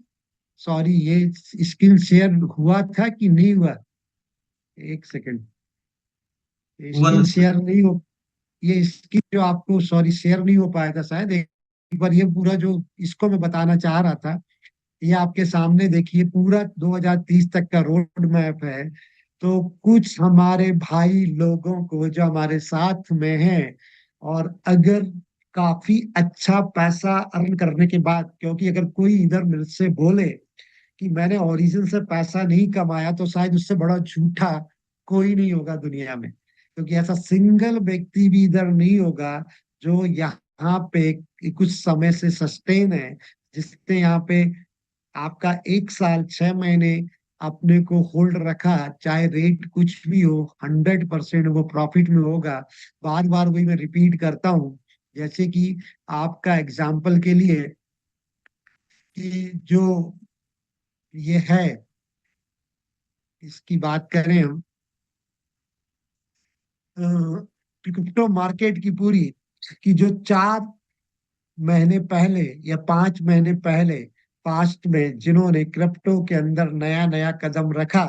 सॉरी, ये स्क्रीन शेयर हुआ था कि नहीं हुआ? एक सेकंड, हुआ स्क्रीन था सर। शेयर नहीं हो, ये स्क्रीन जो आपको सॉरी शेयर नहीं हो पाया था शायद। एक बार ये पूरा जो इसको मैं बताना चाह रहा था, ये आपके सामने देखिए, पूरा 2030 तक का रोड मैप है। तो कुछ हमारे भाई लोगों को जो हमारे साथ में हैं, और अगर काफी अच्छा पैसा अर्न करने के बाद, क्योंकि अगर कोई इधर मेरे से बोले कि मैंने ओरिजिन से पैसा नहीं कमाया, तो शायद उससे बड़ा झूठा कोई नहीं होगा दुनिया में, क्योंकि ऐसा सिंगल व्यक्ति भी इधर नहीं होगा जो यहाँ पे कुछ समय से सस्टेन है, जिसने यहाँ पे आपका 1 साल 6 महीने अपने को होल्ड रखा, चाहे रेट कुछ भी हो, 100% वो प्रॉफिट में होगा। बार बार वही मैं रिपीट करता हूँ, जैसे कि आपका एग्जाम्पल के लिए कि जो ये है, इसकी बात करें हम, क्रिप्टो मार्केट की पूरी, कि जो 4 महीने पहले या 5 महीने पहले पास्ट में जिन्होंने क्रिप्टो के अंदर नया नया कदम रखा,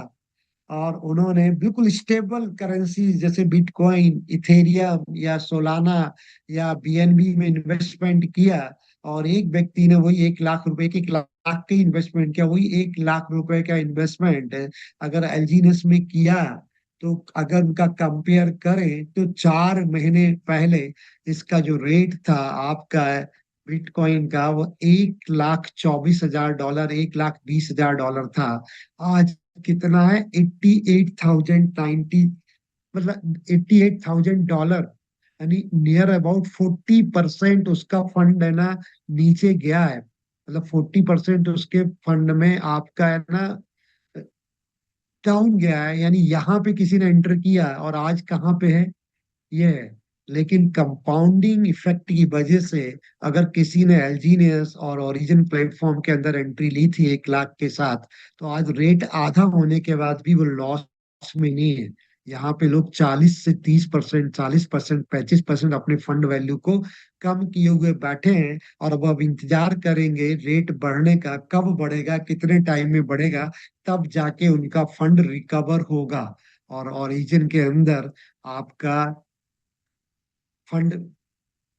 और उन्होंने बिल्कुल स्टेबल करेंसी जैसे बिटकॉइन, इथेरियम या सोलाना या बीएनबी में इन्वेस्टमेंट किया, और एक व्यक्ति ने वही 1 लाख रुपए की, 1 लाख का इन्वेस्टमेंट किया, वही 1 लाख रुपए का इन्वेस्टमेंट अगर एलजी ने में किया, तो अगर उनका कंपेयर करें तो 4 महीने पहले इसका जो रेट था आपका बिटकॉइन का, वो 1,24,000 डॉलर, 1,20,000 था। आज कितना है? 88,090, मतलब $88,000, यानी नियर अबाउट 40% उसका फंड है ना नीचे गया है। मतलब 40% उसके फंड में आपका है ना डाउन गया है, यानी यहाँ पे किसी ने एंटर किया और आज कहाँ पे है, ये है। लेकिन कंपाउंडिंग इफेक्ट की वजह से, अगर किसी ने एलजीनियस और ओरिजिन प्लेटफॉर्म के अंदर एंट्री ली थी 1 लाख के साथ, तो आज रेट आधा होने के बाद भी वो लॉस में नहीं है। यहाँ पे लोग 40 से 30%, 40%, 35% अपने फंड वैल्यू को कम किए हुए बैठे हैं, और अब इंतजार करेंगे रेट बढ़ने का, कब बढ़ेगा, कितने टाइम में बढ़ेगा, तब जाके उनका फंड रिकवर होगा। और ओरिजिन के अंदर आपका फंड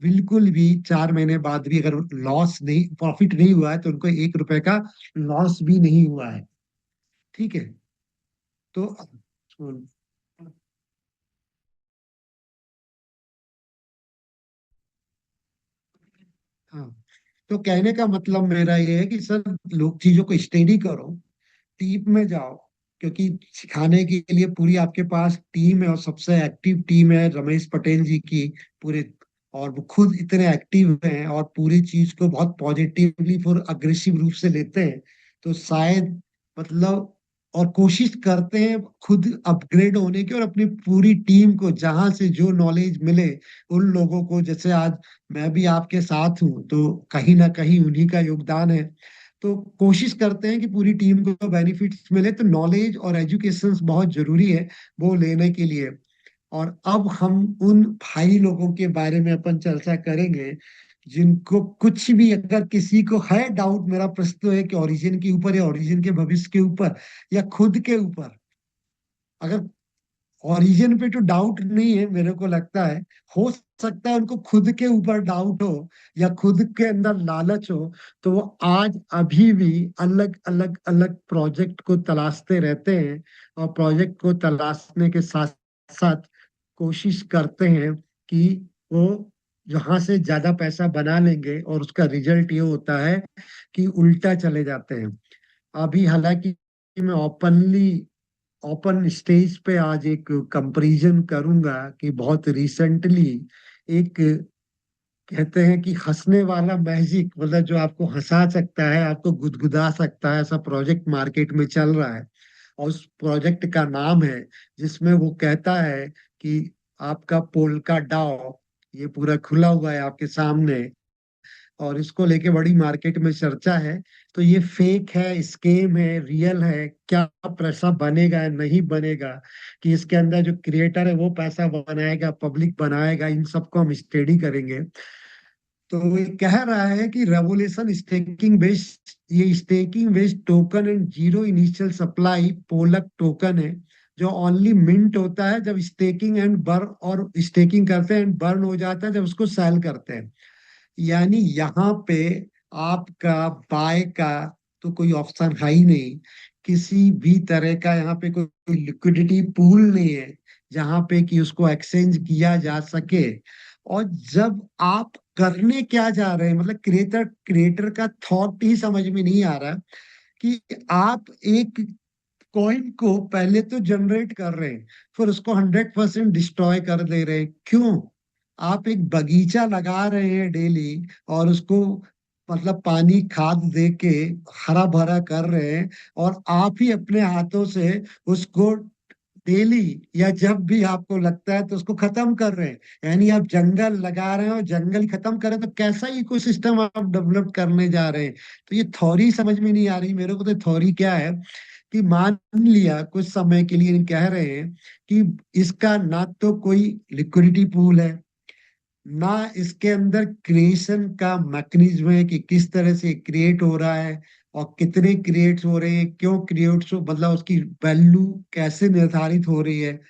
बिल्कुल भी 4 महीने बाद भी अगर लॉस नहीं, प्रॉफिट नहीं हुआ है, तो उनको 1 रुपए का लॉस भी नहीं हुआ है। ठीक है। तो हाँ, तो कहने का मतलब मेरा ये है कि सर, लोग चीजों को स्टडी करो, टीम में जाओ, क्योंकि सिखाने के लिए पूरी आपके पास टीम है, और सबसे एक्टिव टीम है रमेश पटेल जी की पूरे। और वो खुद इतने एक्टिव हैं और पूरी चीज को बहुत पॉजिटिवली और अग्रेसिव रूप से लेते हैं। तो शायद, मतलब, और कोशिश करते हैं खुद अपग्रेड होने की, और अपनी पूरी टीम को जहां से जो नॉलेज मिले उन लोगों को, जैसे आज मैं भी आपके साथ हूँ, तो कहीं ना कहीं उन्हीं का योगदान है। तो कोशिश करते हैं कि पूरी टीम को बेनिफिट्स मिले, तो नॉलेज और एजुकेशन बहुत जरूरी है वो लेने के लिए। और अब हम उन भाई लोगों के बारे में अपन चर्चा करेंगे जिनको कुछ भी, अगर किसी को है डाउट, मेरा प्रश्न तो है कि ओरिजिन के ऊपर या ओरिजिन के भविष्य के ऊपर या खुद के ऊपर, अगर ओरिजिन पे तो डाउट नहीं है मेरे को लगता है। हो सकता है उनको खुद के ऊपर डाउट हो या खुद के अंदर लालच हो, तो वो आज अभी भी अलग अलग अलग प्रोजेक्ट को तलाशते रहते हैं, और प्रोजेक्ट को तलाशने के साथ साथ कोशिश करते हैं कि वो जहां से ज्यादा पैसा बना लेंगे, और उसका रिजल्ट ये होता है कि उल्टा चले जाते हैं। अभी हालांकि मैं ओपन स्टेज पे आज एक कंपैरिजन करूंगा कि बहुत रिसेंटली एक, कहते हैं कि हंसने वाला मैजिक, मतलब जो आपको हंसा सकता है, आपको गुदगुदा सकता है, ऐसा प्रोजेक्ट मार्केट में चल रहा है। और उस प्रोजेक्ट का नाम है, जिसमें वो कहता है कि आपका पोल्का डाउ, ये पूरा खुला हुआ है आपके सामने, और इसको लेके बड़ी मार्केट में चर्चा है। तो ये फेक है, स्केम है, रियल है, क्या पैसा बनेगा या नहीं बनेगा, कि इसके अंदर जो क्रिएटर है वो पैसा बनाएगा, पब्लिक बनाएगा, इन सबको हम स्टडी करेंगे। तो ये कह रहा है कि रेवोल्यूशन स्टेकिंग बेस्ड, ये staking based token and zero initial supply Polk token है, जो ओनली मिंट होता है जब स्टेकिंग एंड बर्न, और स्टेकिंग करते हैं एंड बर्न हो जाता है जब उसको सेल करते हैं। यानी यहाँ पे आपका बाय का तो कोई ऑप्शन है ही नहीं। किसी भी तरह का यहाँ पे कोई लिक्विडिटी पूल नहीं है जहाँ पे कि उसको एक्सचेंज किया जा सके। और जब आप करने क्या जा रहे हैं, मतलब क्रिएटर क्रिएटर का थॉट ही समझ में नहीं आ रहा कि आप एक कॉइन को पहले तो जनरेट कर रहे हैं, फिर उसको 100% डिस्ट्रॉय कर दे रहे हैं। क्यों? आप एक बगीचा लगा रहे हैं डेली, और उसको मतलब पानी खाद दे के हरा भरा कर रहे हैं, और आप ही अपने हाथों से उसको डेली या जब भी आपको लगता है तो उसको खत्म कर रहे हैं। यानी आप जंगल लगा रहे हैं और जंगल ही खत्म कर रहे हैं, तो कैसा इकोसिस्टम आप डेवलप करने जा रहे हैं? तो ये थ्योरी समझ में नहीं आ रही मेरे को। तो थ्योरी क्या है कि मान लिया कुछ समय के लिए कह रहे हैं कि इसका ना तो कोई लिक्विडिटी पूल है, ना इसके अंदर क्रिएशन का मैकेनिज्म है कि किस तरह से क्रिएट हो रहा है, और कितने क्रिएट हो रहे हैं, क्यों क्रिएट हो, मतलब उसकी वैल्यू कैसे निर्धारित हो रही है।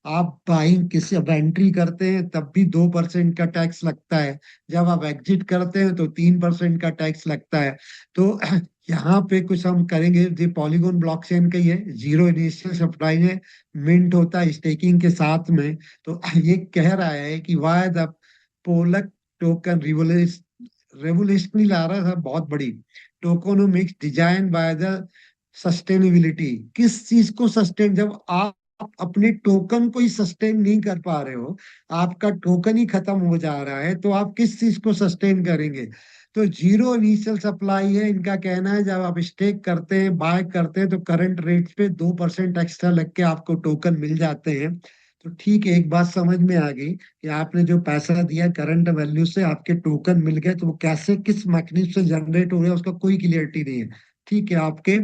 आप बाइंग किसी, अब एंट्री करते हैं तब भी 2% का टैक्स लगता है, जब आप एग्जिट करते हैं तो 3% का टैक्स लगता है। तो यहाँ पे कुछ हम करेंगे, जो पॉलीगॉन ब्लॉकचेन का ही है, जीरो इनिशियल सप्लाई है, मिंट होता है स्टेकिंग के साथ में। तो ये कह रहा है कि why the Polka token revolutionary ला रहा था, बहुत बड़ी tokenomics design by the sustainability. किस चीज को सस्टेन, जब आप अपने टोकन को ही सस्टेन नहीं कर पा रहे हो, आपका टोकन ही खत्म हो जा रहा है, तो आप किस चीज को सस्टेन करेंगे? तो जीरो इनिशियल सप्लाई है इनका कहना है। जब आप स्टेक करते हैं, बाय करते हैं, तो करंट रेट पे 2% एक्स्ट्रा लग के आपको टोकन मिल जाते हैं। तो ठीक है, एक बात समझ में आ गई कि आपने जो पैसा दिया करंट वैल्यू से आपके टोकन मिल गए, तो वो कैसे किस मैकेनिज्म से जनरेट हो रहे हैं उसका कोई क्लियरिटी नहीं है। ठीक है, आपके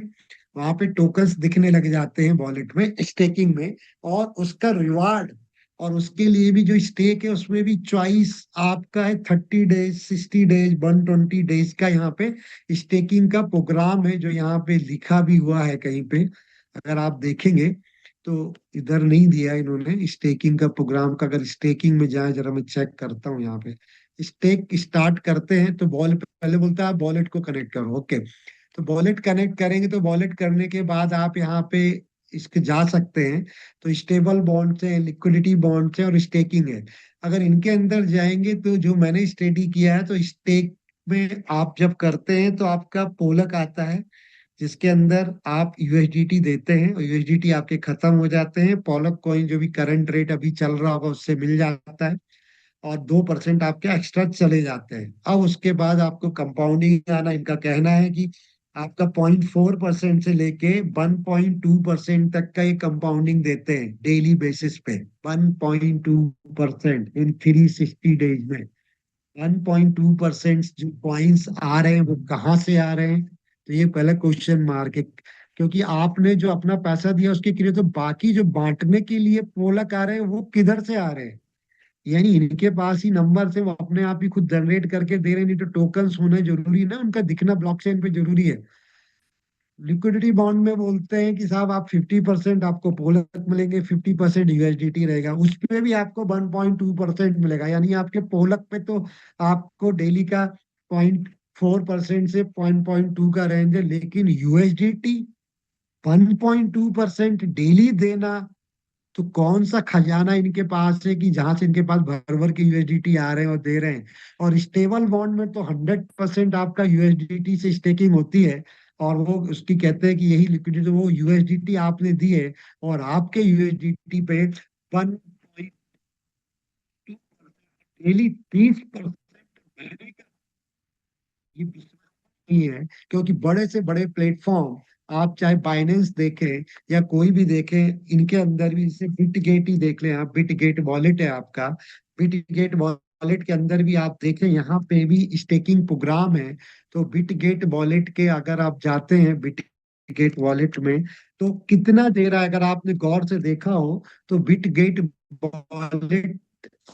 वहां पे टोकन्स दिखने लग जाते हैं वॉलेट में, स्टेकिंग में, और उसका रिवार्ड, और उसके लिए भी जो स्टेक है उसमें भी चॉइस आपका है। 30 डेज, 60 डेज, 120 डेज का यहाँ पे स्टेकिंग का प्रोग्राम है, जो यहाँ पे लिखा भी हुआ है कहीं पे, अगर आप देखेंगे तो। इधर नहीं दिया इन्होंने स्टेकिंग का प्रोग्राम का। अगर स्टेकिंग में जाए, जरा मैं चेक करता हूँ यहाँ पे। स्टेक स्टार्ट करते हैं तो बॉल पहले बोलता है वॉलेट को कनेक्ट करो, ओके। तो वॉलेट कनेक्ट करेंगे, तो वॉलेट करने के बाद आप यहाँ पे इसके जा सकते हैं। तो स्टेबल बॉन्ड है, लिक्विडिटी बॉन्ड है, और स्टेकिंग है। अगर इनके अंदर जाएंगे तो जो मैंने स्टडी किया है, तो स्टेक में आप जब करते हैं तो आपका पोलक आता है, जिसके अंदर आप यूएसडीटी देते हैं, और यूएसडीटी आपके खत्म हो जाते हैं। पॉलक कॉइन जो भी करंट रेट अभी चल रहा होगा उससे मिल जाता है, और 2% आपके एक्स्ट्रा चले जाते हैं। अब उसके बाद आपको कंपाउंडिंग आना, इनका कहना है कि आपका 0.4% से लेके 1.2% तक का ये कंपाउंडिंग देते हैं डेली बेसिस पे। 1.2% इन 360 डेज में 1.2% जो पॉइंट्स आ रहे हैं वो कहाँ से आ रहे हैं? तो ये पहला क्वेश्चन मार्क है, क्योंकि आपने जो अपना पैसा दिया उसके लिए, तो बाकी जो बांटने के लिए पोलक आ रहे हैं वो किधर से आ रहे हैं? यानी इनके पास ही नंबर से वो अपने आप ही खुद जनरेट करके दे रहे हैं। नहीं तो टोकन्स होना जरूरी है ना, उनका दिखना ब्लॉकचेन पे जरूरी है। लिक्विडिटी बॉन्ड में बोलते हैं कि साहब आप 50% आपको पोलक मिलेंगे, 50% यूएसडीटी रहेगा, उसमें भी आपको 1.2% मिलेगा। यानी आपके पोलक पे तो आपको डेली का 0.4% से 0.2 का रेंज है, लेकिन यूएसडीटी 1.2% डेली देना, तो कौन सा खजाना इनके पास है कि जहां से इनके पास भर भर के यूएसडीटी आ रहे हैं और दे रहे हैं। और स्टेबल बॉन्ड में तो 100% आपका यूएसडीटी से स्टेकिंग होती है, और वो उसकी कहते हैं कि यही लिक्विडिटी, वो यूएसडीटी आपने दी है और आपके यूएसडीटी पे 1.2 डेली 30% ये विश्वास नहीं है। क्योंकि बड़े से बड़े प्लेटफॉर्म, आप चाहे बाइनेंस देखें या कोई भी देखें, इनके अंदर भी, जैसे बिटगेट ही देख लें आप, बिटगेट वॉलेट है आपका, बिटगेट वॉलेट के अंदर भी आप देखें, यहाँ पे भी स्टेकिंग प्रोग्राम है। तो बिटगेट वॉलेट के अगर आप जाते हैं बिटगेट वॉलेट में, तो कितना दे रहा है, अगर आपने गौर से देखा हो तो बिटगेट वॉलेट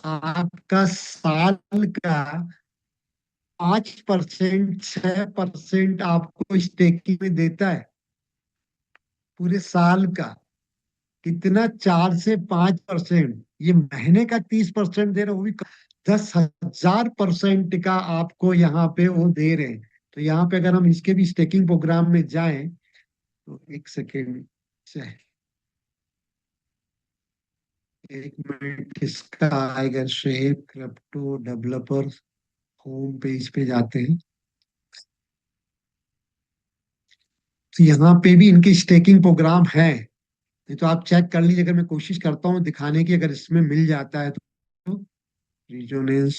आपका साल का 5%, 6% आपको स्टेकिंग में देता है पूरे साल का। कितना, 4 से 5%। ये महीने का 30% दे रहे हैं, वो भी 10,000% का आपको यहाँ पे वो दे रहे हैं। तो यहाँ पे अगर हम इसके भी स्टेकिंग प्रोग्राम में जाएं, तो एक सेकेंड, 1 मिनट, इसका आएगा shape crypto developer home page पे जाते हैं, तो यहाँ पे भी इनके स्टेकिंग प्रोग्राम है। नहीं तो आप चेक कर लीजिए, अगर मैं कोशिश करता हूँ दिखाने की, अगर इसमें मिल जाता है तो। Resonance,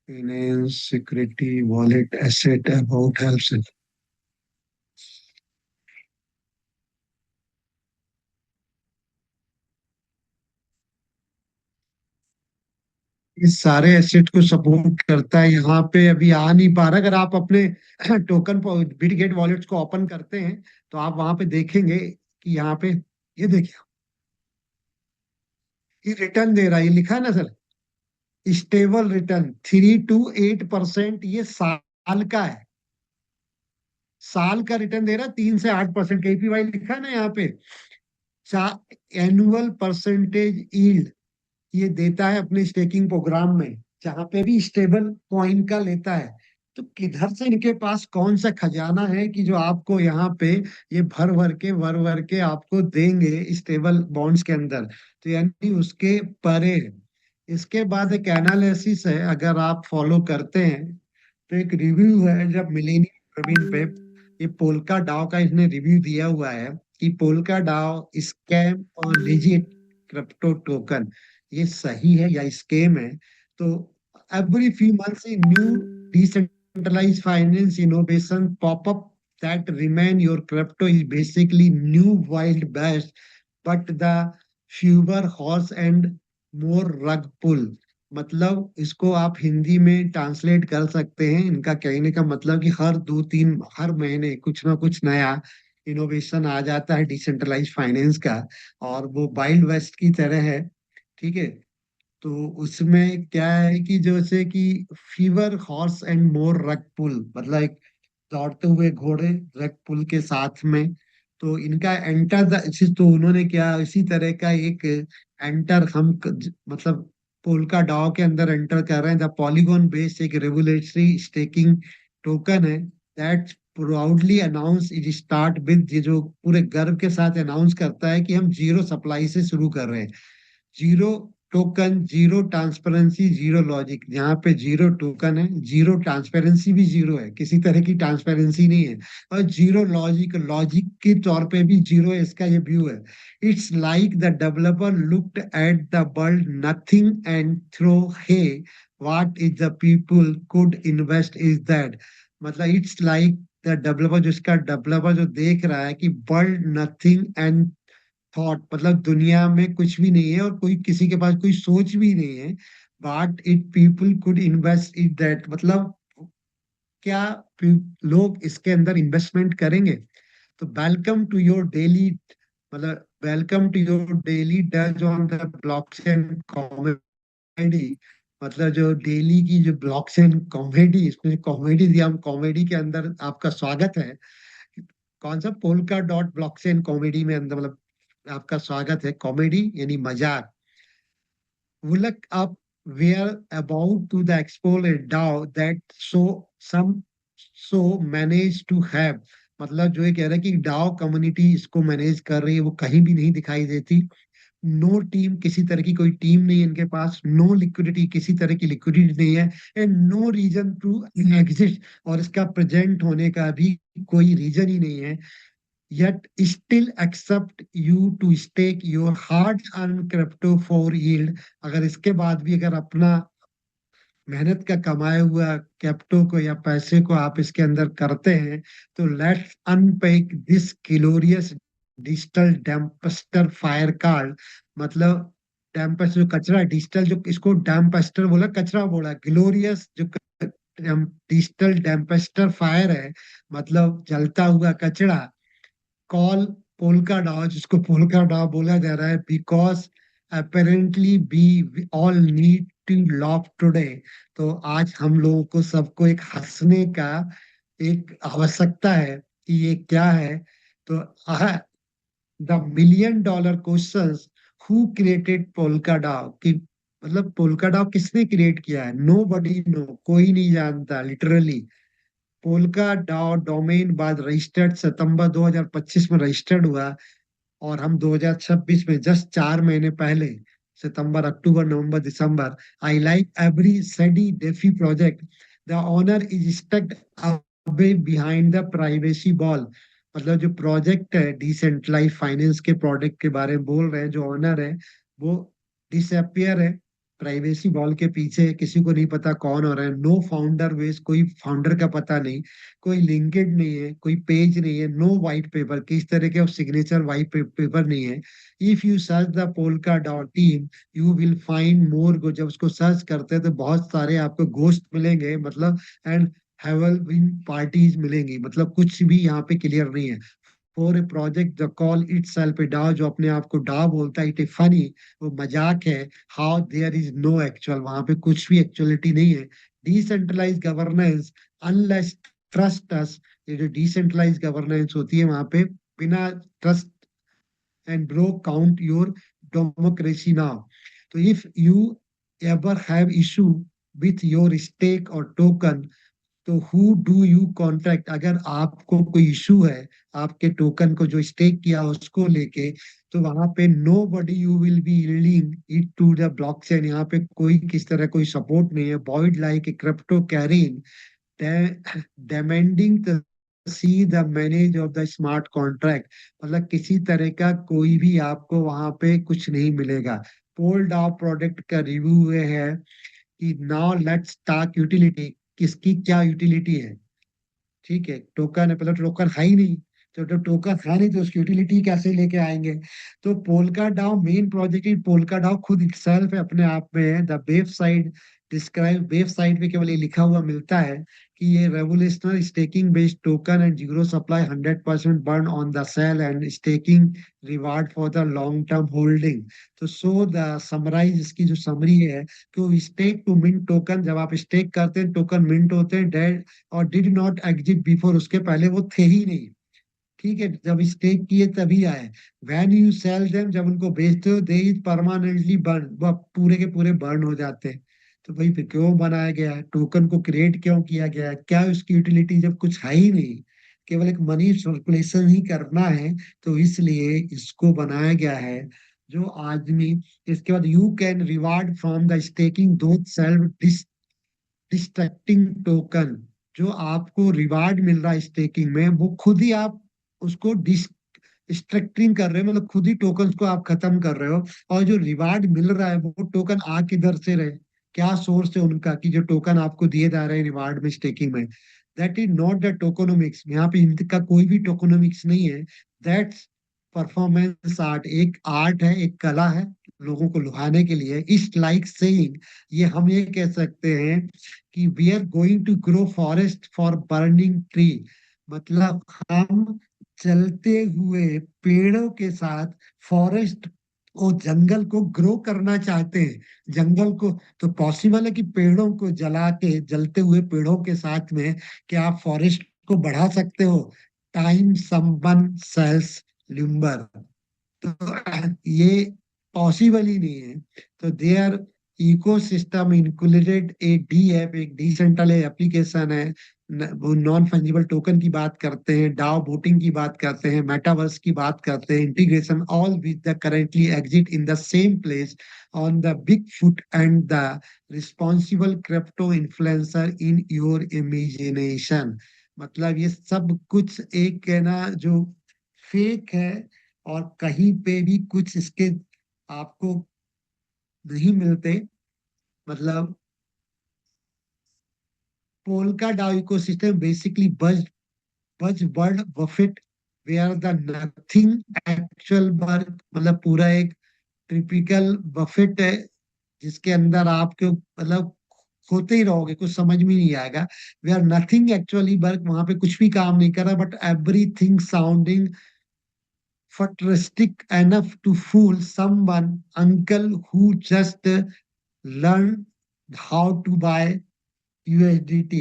finance, security, wallet, asset, about, help. इस सारे एसेट को सपोर्ट करता है। यहाँ पे अभी आ नहीं पा रहा, अगर आप अपने टोकन बिटगेट वॉलेट्स को ओपन करते हैं तो आप वहां पे देखेंगे कि यहाँ पे, ये देखिए, ये रिटर्न दे रहा है, ये लिखा है ना सर, स्टेबल रिटर्न 3 to 8%, ये साल का है। साल का रिटर्न दे रहा है 3 से 8%, केपीवाई लिखा है ना यहाँ पे, एनुअल परसेंटेज यील्ड ये देता है अपने स्टेकिंग प्रोग्राम में, जहां पे भी स्टेबल कॉइन का लेता है। तो किधर से इनके पास कौन सा खजाना है कि जो आपको यहाँ पे ये भर भर के आपको देंगे स्टेबल बॉन्ड्स के अंदर। तो यानी उसके परे है। इसके बाद एक एनालिसिस है, अगर आप फॉलो करते हैं तो एक रिव्यू है, जब मिलेनियम प्रवीण पे, ये पोल्का डाओ का इसने रिव्यू दिया हुआ है कि Polka DAO scam or legit crypto token, ये सही है या स्कैम है। तो every few months new decentralized finance innovation pop up that remain your crypto is basically new wild best, but the fewer horse and more rug pull. मतलब इसको आप हिंदी में ट्रांसलेट कर सकते हैं, इनका कहने का मतलब कि हर 2-3 हर महीने कुछ ना कुछ नया इनोवेशन आ जाता है डिसेंट्रलाइज फाइनेंस का, और वो वाइल्ड वेस्ट की तरह है। ठीक है। तो उसमें क्या है कि जैसे कि fever horse and more rug pull, मतलब एक दौड़ते हुए घोड़े रग पुल के साथ में। तो इनका एंटर द, तो उन्होंने क्या इसी तरह का एक एंटर हम मतलब पोल्का डाओ के अंदर एंटर कर रहे हैं। द पॉलीगॉन बेस्ड एक रेगुलेटरी स्टेकिंग टोकन है that proudly announce it start with, ये जो पूरे गर्व के साथ अनाउंस करता है कि हम जीरो सप्लाई से शुरू कर रहे हैं। Zero token, zero transparency, zero logic. यहाँ पे जीरो टोकन है, जीरो ट्रांसपेरेंसी भी जीरो है, किसी तरह की ट्रांसपेरेंसी नहीं है, और जीरो लॉजिक, लॉजिक के तौर पे भी जीरो है। इसका ये व्यू है, it's like the developer looked at the world nothing and throw hey what is the people could invest is that. मतलब इट्स लाइक द डेवलपर, जो इसका डेवलपर जो देख रहा है कि वर्ल्ड नथिंग एंड थॉट, मतलब दुनिया में कुछ भी नहीं है और कोई किसी के पास कोई सोच भी नहीं है, but it people could invest in that, मतलब क्या लोग इसके अंदर इन्वेस्टमेंट करेंगे। तो वेलकम टू योर डेली, मतलब welcome to your daily dose on the blockchain comedy मतलब जो डेली की जो ब्लॉकचेन कॉमेडी, इसमें कॉमेडी दिया, हम कॉमेडी के अंदर आपका स्वागत है। कौन सा पोल्का डॉट ब्लॉकचेन कॉमेडी में अंदर, मतलब आपका स्वागत है। कॉमेडी यानी मजाक। वो look up, we are about to the explore a DAO that some so manage to have, मतलब जो ये कह रहा है कि डाओ कम्युनिटी इसको मैनेज कर रही है, वो कहीं भी नहीं दिखाई देती। नो टीम, किसी तरह की कोई टीम नहीं है इनके पास। नो लिक्विडिटी, किसी तरह की लिक्विडिटी नहीं है। And no reason to exist, और इसका प्रेजेंट होने का भी कोई रीजन ही नहीं है। yet still accept you to stake your hard-earned crypto for yield। अगर इसके बाद भी अगर अपना मेहनत का कमाया हुआ कैप्टो को या पैसे को आप इसके अंदर करते हैं, तो let's unpack this glorious digital dumpster fire card. मतलब डैम्पस्टर जो कचरा, डिजिटल जो, इसको डैम्पस्टर बोला, कचरा बोला। ग्लोरियस जो डिजिटल डैम्पस्टर फायर है, मतलब जलता हुआ कचरा। कॉल पोल्का डॉ, जिसको पोल्का डॉ बोला जा रहा है, because apparently we all need to laugh today. तो आज हम लोगों को सबको एक हंसने का एक आवश्यकता है कि ये क्या है। तो the million dollar questions, who created polka डॉ, कि मतलब पोल्का डॉ किसने क्रिएट किया है? नो बडी नो, कोई नहीं जानता लिटरली। पोल्का डॉ डोमेन बाद रजिस्टर्ड सितंबर 2025 में रजिस्टर्ड हुआ, और हम 2026 में जस्ट 4 महीने पहले, सितंबर अक्टूबर नवंबर दिसंबर, I like every shady DeFi project, the owner is stuck away behind the privacy ball. मतलब जो प्रोजेक्ट है डिसेंट्रलाइज फाइनेंस के प्रोडक्ट के बारे में बोल रहे हैं, जो ओनर है वो डिसअपियर है प्राइवेसी बॉल के पीछे। किसी को नहीं पता कौन हो रहा है। नो फाउंडर बेस, कोई फाउंडर का पता नहीं, कोई लिंक्डइन नहीं है, कोई पेज नहीं है। नो व्हाइट पेपर, किस तरह के सिग्नेचर व्हाइट पेपर नहीं है। If you search the Polkadot team you will find more go, जब उसको सर्च करते हैं तो बहुत सारे आपको गोस्ट मिलेंगे, मतलब एंड हैवल विन पार्टीज मिलेंगी। मतलब कुछ भी यहाँ पे क्लियर नहीं है। For a project the call itself a DAO, जो अपने आप को डाओ बोलता है, इट ए फनी, वो मजाक है। How there is no actual, वहां पे कुछ भी एक्चुअलिटी नहीं है। Decentralize governance unless trust us, ये जो डिसेंट्रलाइज गवर्नेंस होती है वहां पे बिना trust, and bro count your democracy now. तो if you ever have issue with your stake or token, तो हु डू यू कॉन्ट्रैक्ट? अगर आपको कोई इशू है आपके टोकन को जो स्टेक किया उसको लेके, तो वहां पे nobody you will be yielding it to the blockchain. यहाँ पे कोई किस तरह कोई सपोर्ट नहीं है। Void like a crypto Karen demanding the see the manage of the smart contract। मतलब किसी तरह का कोई भी आपको वहां पे कुछ नहीं मिलेगा। पोल्ड ऑफ प्रोडक्ट का रिव्यू है कि नाउ लेट्स टॉक यूटिलिटी, किसकी क्या यूटिलिटी है। ठीक है, टोकन है, पहले टोकन है ही नहीं, तो जब टोकन है नहीं तो उसकी यूटिलिटी कैसे लेके आएंगे। तो पोल्का डाउ मेन प्रोजेक्ट ही पोल्का डाउ खुद इटसेल्फ है, अपने आप में है। द वेबसाइट डिस्क्राइब, वेबसाइट पे केवल ये लिखा हुआ मिलता है कि ये revolutionary staking based token and zero supply 100% burn on the sale and staking reward for the long term holding. तो सो द समराइज, इसकी जो समरी है, तो स्टेक टू मिंट टोकन, जब आप स्टेक करते हैं टोकन मिंट होते हैं। डेड और डिड नॉट एग्जिट बिफोर, उसके पहले वो थे ही नहीं। ठीक है, जब स्टेक किए तभी आए। व्हेन यू सेल देम, जब उनको बेचते हो, दे इज परमानेंटली बर्न, वो पूरे के पूरे बर्न हो जाते हैं। तो भाई फिर क्यों बनाया गया है टोकन को, क्रिएट क्यों किया गया है, क्या उसकी यूटिलिटी जब कुछ है ही नहीं, केवल एक मनी सर्कुलेशन ही करना है, तो इसलिए इसको बनाया गया है। जो आदमी, इसके बाद you can reward from the staking दो सेल्फ डिस्ट्रक्टिंग टोकन, जो आपको रिवार्ड मिल रहा है स्टेकिंग में, वो खुद ही आप उसको डिस्ट्रक्टिंग कर रहे हो, मतलब खुद ही टोकन को आप खत्म कर रहे हो। और जो रिवार्ड मिल रहा है वो टोकन आ किधर से रहे, क्या सोर्स है उनका, कि जो टोकन आपको दिए जा रहे हैं रिवार्ड में स्टेकिंग में। दैट इज नॉट द टोकोनोमिक्स, यहाँ पे इनका कोई भी टोकोनोमिक्स नहीं है। दैट्स परफॉर्मेंस आर्ट, एक आर्ट है, एक कला है लोगों को लुभाने के लिए। इस लाइक सेइंग, ये हम ये कह सकते हैं कि we are going to grow forest for burning tree. मतलब हम चलते हुए पेड़ों के साथ फॉरेस्ट वो जंगल को ग्रो करना चाहते हैं, जंगल को। तो पॉसिबल है कि पेड़ों को जला के, जलते हुए पेड़ों के साथ में क्या आप फॉरेस्ट को बढ़ा सकते हो? टाइम समवन सेल्स लिम्बर, तो ये पॉसिबल ही नहीं है। तो their ecosystem included a D app, एक डिसेंट्रलाइज्ड एप्लीकेशन है। वो नॉन फंजिबल टोकन की बात करते हैं, डाओ वोटिंग की बात करते हैं, मेटावर्स की बात करते हैं, integration all with the currently exit in the same place on the big foot and the responsible crypto influencer in your imagination. मतलब ये सब कुछ एक है ना, जो फेक है, और कहीं पे भी कुछ इसके आपको नहीं मिलते। मतलब Polka DAO ecosystem basically buzz word buffet, where the nothing actual work, मतलब पूरा एक टिपिकल बफेट है जिसके अंदर आपके मतलब खोते ही रहोगे, कुछ समझ में नहीं आएगा। वेयर नथिंग एक्चुअली वर्क, वहां पे कुछ भी काम नहीं कर रहा, but everything sounding futuristic enough to fool someone uncle who just learned how to buy USDT।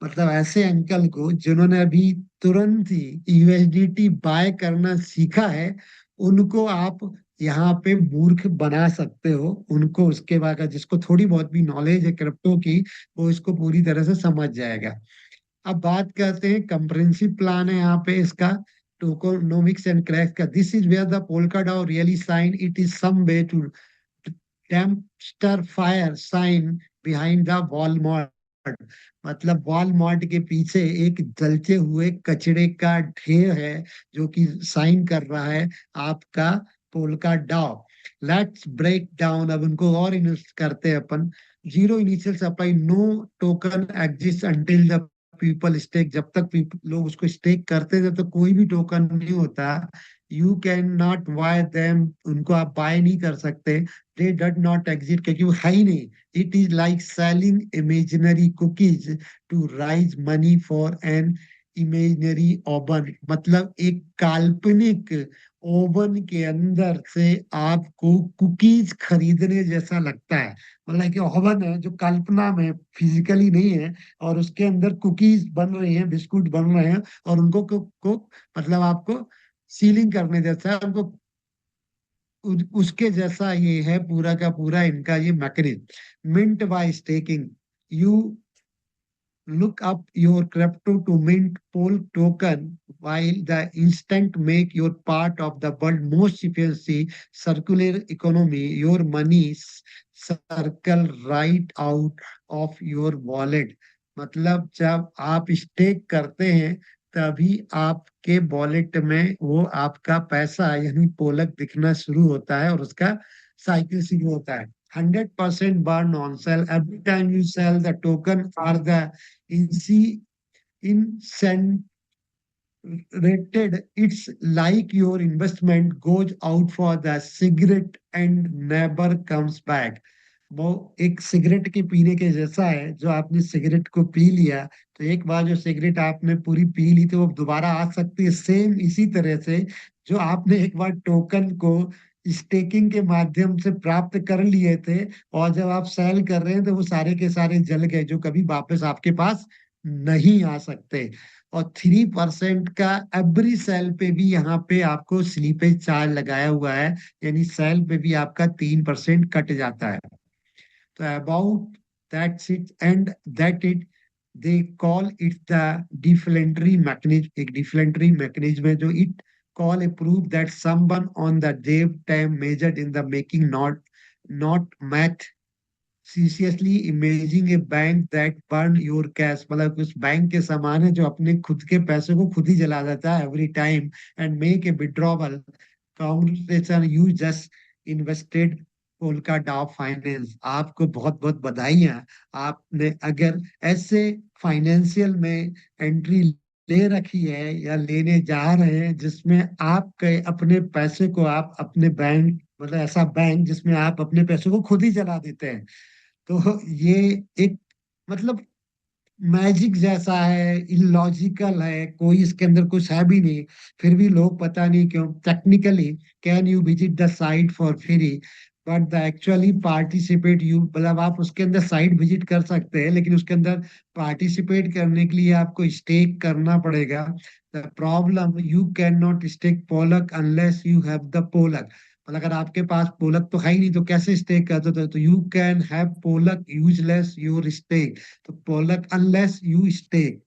मतलब ऐसे अंकल को जिन्होंने अभी तुरंत ही यूएसडीटी बाय करना सीखा है, उनको आप यहाँ पे मूर्ख बना सकते हो। उनको उसके बाद जिसको थोड़ी बहुत भी नॉलेज है क्रिप्टो की, वो इसको पूरी तरह से समझ जाएगा। अब बात करते हैं कंप्रेहेंसिव प्लान है यहाँ पे इसका, टोकोनोमिक्स एंड क्रैक्स का। This is where the Polkadot really shine, it is some way to dumpster fire shine behind the Walmart. मतलब वॉलमार्ट के पीछे एक जलते हुए कचड़े का ढेर है जो कि साइन कर रहा है आपका पोल्का डाउ। लेट्स ब्रेक डाउन, अब उनको और करते हैं अपन। Zero initial supply, no token exist until the people stake, जब तक लोग उसको स्टेक करते हैं तब तक कोई भी टोकन नहीं होता। You can not bye them, उनको आप बाय नहीं कर सकते। दे डट नॉट एग्जिट, क्योंकि वो है ही नहीं। It is like selling imaginary cookies to raise money for an imaginary oven. मतलब एक काल्पनिक ओवन के अंदर से आपको कुकीज खरीदने जैसा लगता है। मतलब कि ओवन है जो कल्पना में फिजिकली नहीं है, और उसके अंदर कुकीज बन रही हैं, बिस्कुट बन रहे हैं, और उनको को मतलब आपको सीलिंग करने जैसा है, उनको उसके जैसा ये है पूरा का पूरा इनका ये mechanism. Meant by staking, you look up your crypto to mint poll token, while the instant make your part of the world most efficiency circular economy. Your money circle right out of your wallet। मतलब जब आप stake करते हैं तभी आपके wallet में वो आपका पैसा यानी पोलक दिखना शुरू होता है, और उसका साइकिल शुरू होता है। 100% burn on sell, every time you sell the token or the incentive rated, it's like your investment goes out for the cigarette and never comes back। वो एक सिगरेट के पीने के जैसा है, जो आपने सिगरेट को पी लिया, तो एक बार जो सिगरेट आपने पूरी पी ली तो वो दोबारा आ सकती है। सेम इसी तरह से जो आपने एक बार टोकन को स्टेकिंग के माध्यम से प्राप्त कर लिए थे, और जब आप सेल कर रहे हैं तो वो सारे के सारे जल गए, जो कभी वापस आपके पास नहीं आ सकते। और 3% का एवरी सेल पे भी यहाँ पे आपको स्लीपेज चार्ज लगाया हुआ है, यानी सेल पे भी आपका 3% कट जाता है। तो about that's it and that it, they call it the deflationary mechanism. एक डिफलेंटरी मैकेनिज्म है जो it call a proof that someone on the day time measured in the making, not math seriously imaging a bank that burn your cash। मतलब उस bank के समान है जो अपने खुद के पैसे को खुद ही जला देता है every time and make a withdrawal. Congratulation, you just invested polka डाउ फाइनेंस। आपको बहुत बहुत बधाइयां। आपने अगर ऐसे फाइनेंशियल में एंट्री ले रखी है या लेने जा रहे हैं जिसमें आपके अपने पैसे को आप अपने बैंक, मतलब ऐसा बैंक जिसमें आप अपने पैसे को खुद ही जला देते हैं, तो ये एक मतलब मैजिक जैसा है, इलॉजिकल है, कोई इसके अंदर कुछ है भी नहीं, फिर भी लोग पता नहीं क्यों technically can you visit the site for free, but the actually participate you, मतलब आप उसके अंदर साइट विजिट कर सकते हैं, लेकिन उसके अंदर पार्टिसिपेट करने के लिए आपको स्टेक करना पड़ेगा। The problem, you can not stake Polk unless you have the Polk, मतलब अगर आपके पास पोलक तो है ही नहीं तो कैसे स्टेक कर दो, तो you can have Polka useless your stake, तो Polka unless you stake.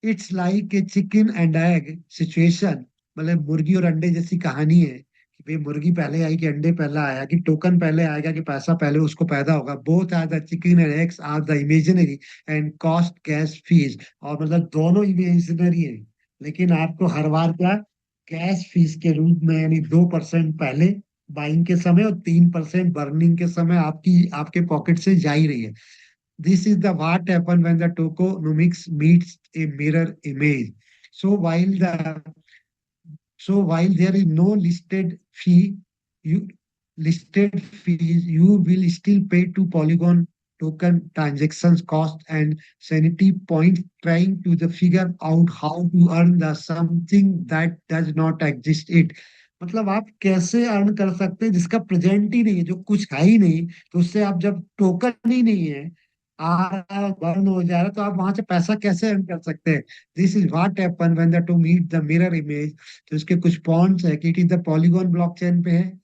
It's like a chicken and egg situation, मतलब मुर्गी और अंडे जैसी कहानी है कि भाई मुर्गी पहले आई कि अंडे पहला आया, कि टोकन पहले आएगा कि पैसा पहले उसको पैदा होगा। Both are the chicken and eggs are the imaginary and cost cash fees, और मतलब दोनों इमेजिनरी है, लेकिन आपको हर बार क्या, कैश फीस के रूप में, यानी 2% पहले बाइंग के समय और 3% बर्निंग के समय आपकी आपके पॉकेट से जा ही रही है। This is the what happen when the tokenomics meets a mirror image. So while the while there is no you listed fees, you will still pay to Polygon token transactions cost and sanity points trying to the figure out how to earn the something that does not exist it। मतलब आप कैसे earn कर सकते हैं जिसका present ही नहीं है, जो कुछ है ही नहीं, तो उससे आप जब टोकन ही नहीं है, आ बर्न हो जा रहा है, तो आप वहां से पैसा कैसे अर्न कर सकते हैं। This is what happen when the two meet the mirror image. तो इसके कुछ पॉइंट्स है कि it is the Polygon blockchain पे है,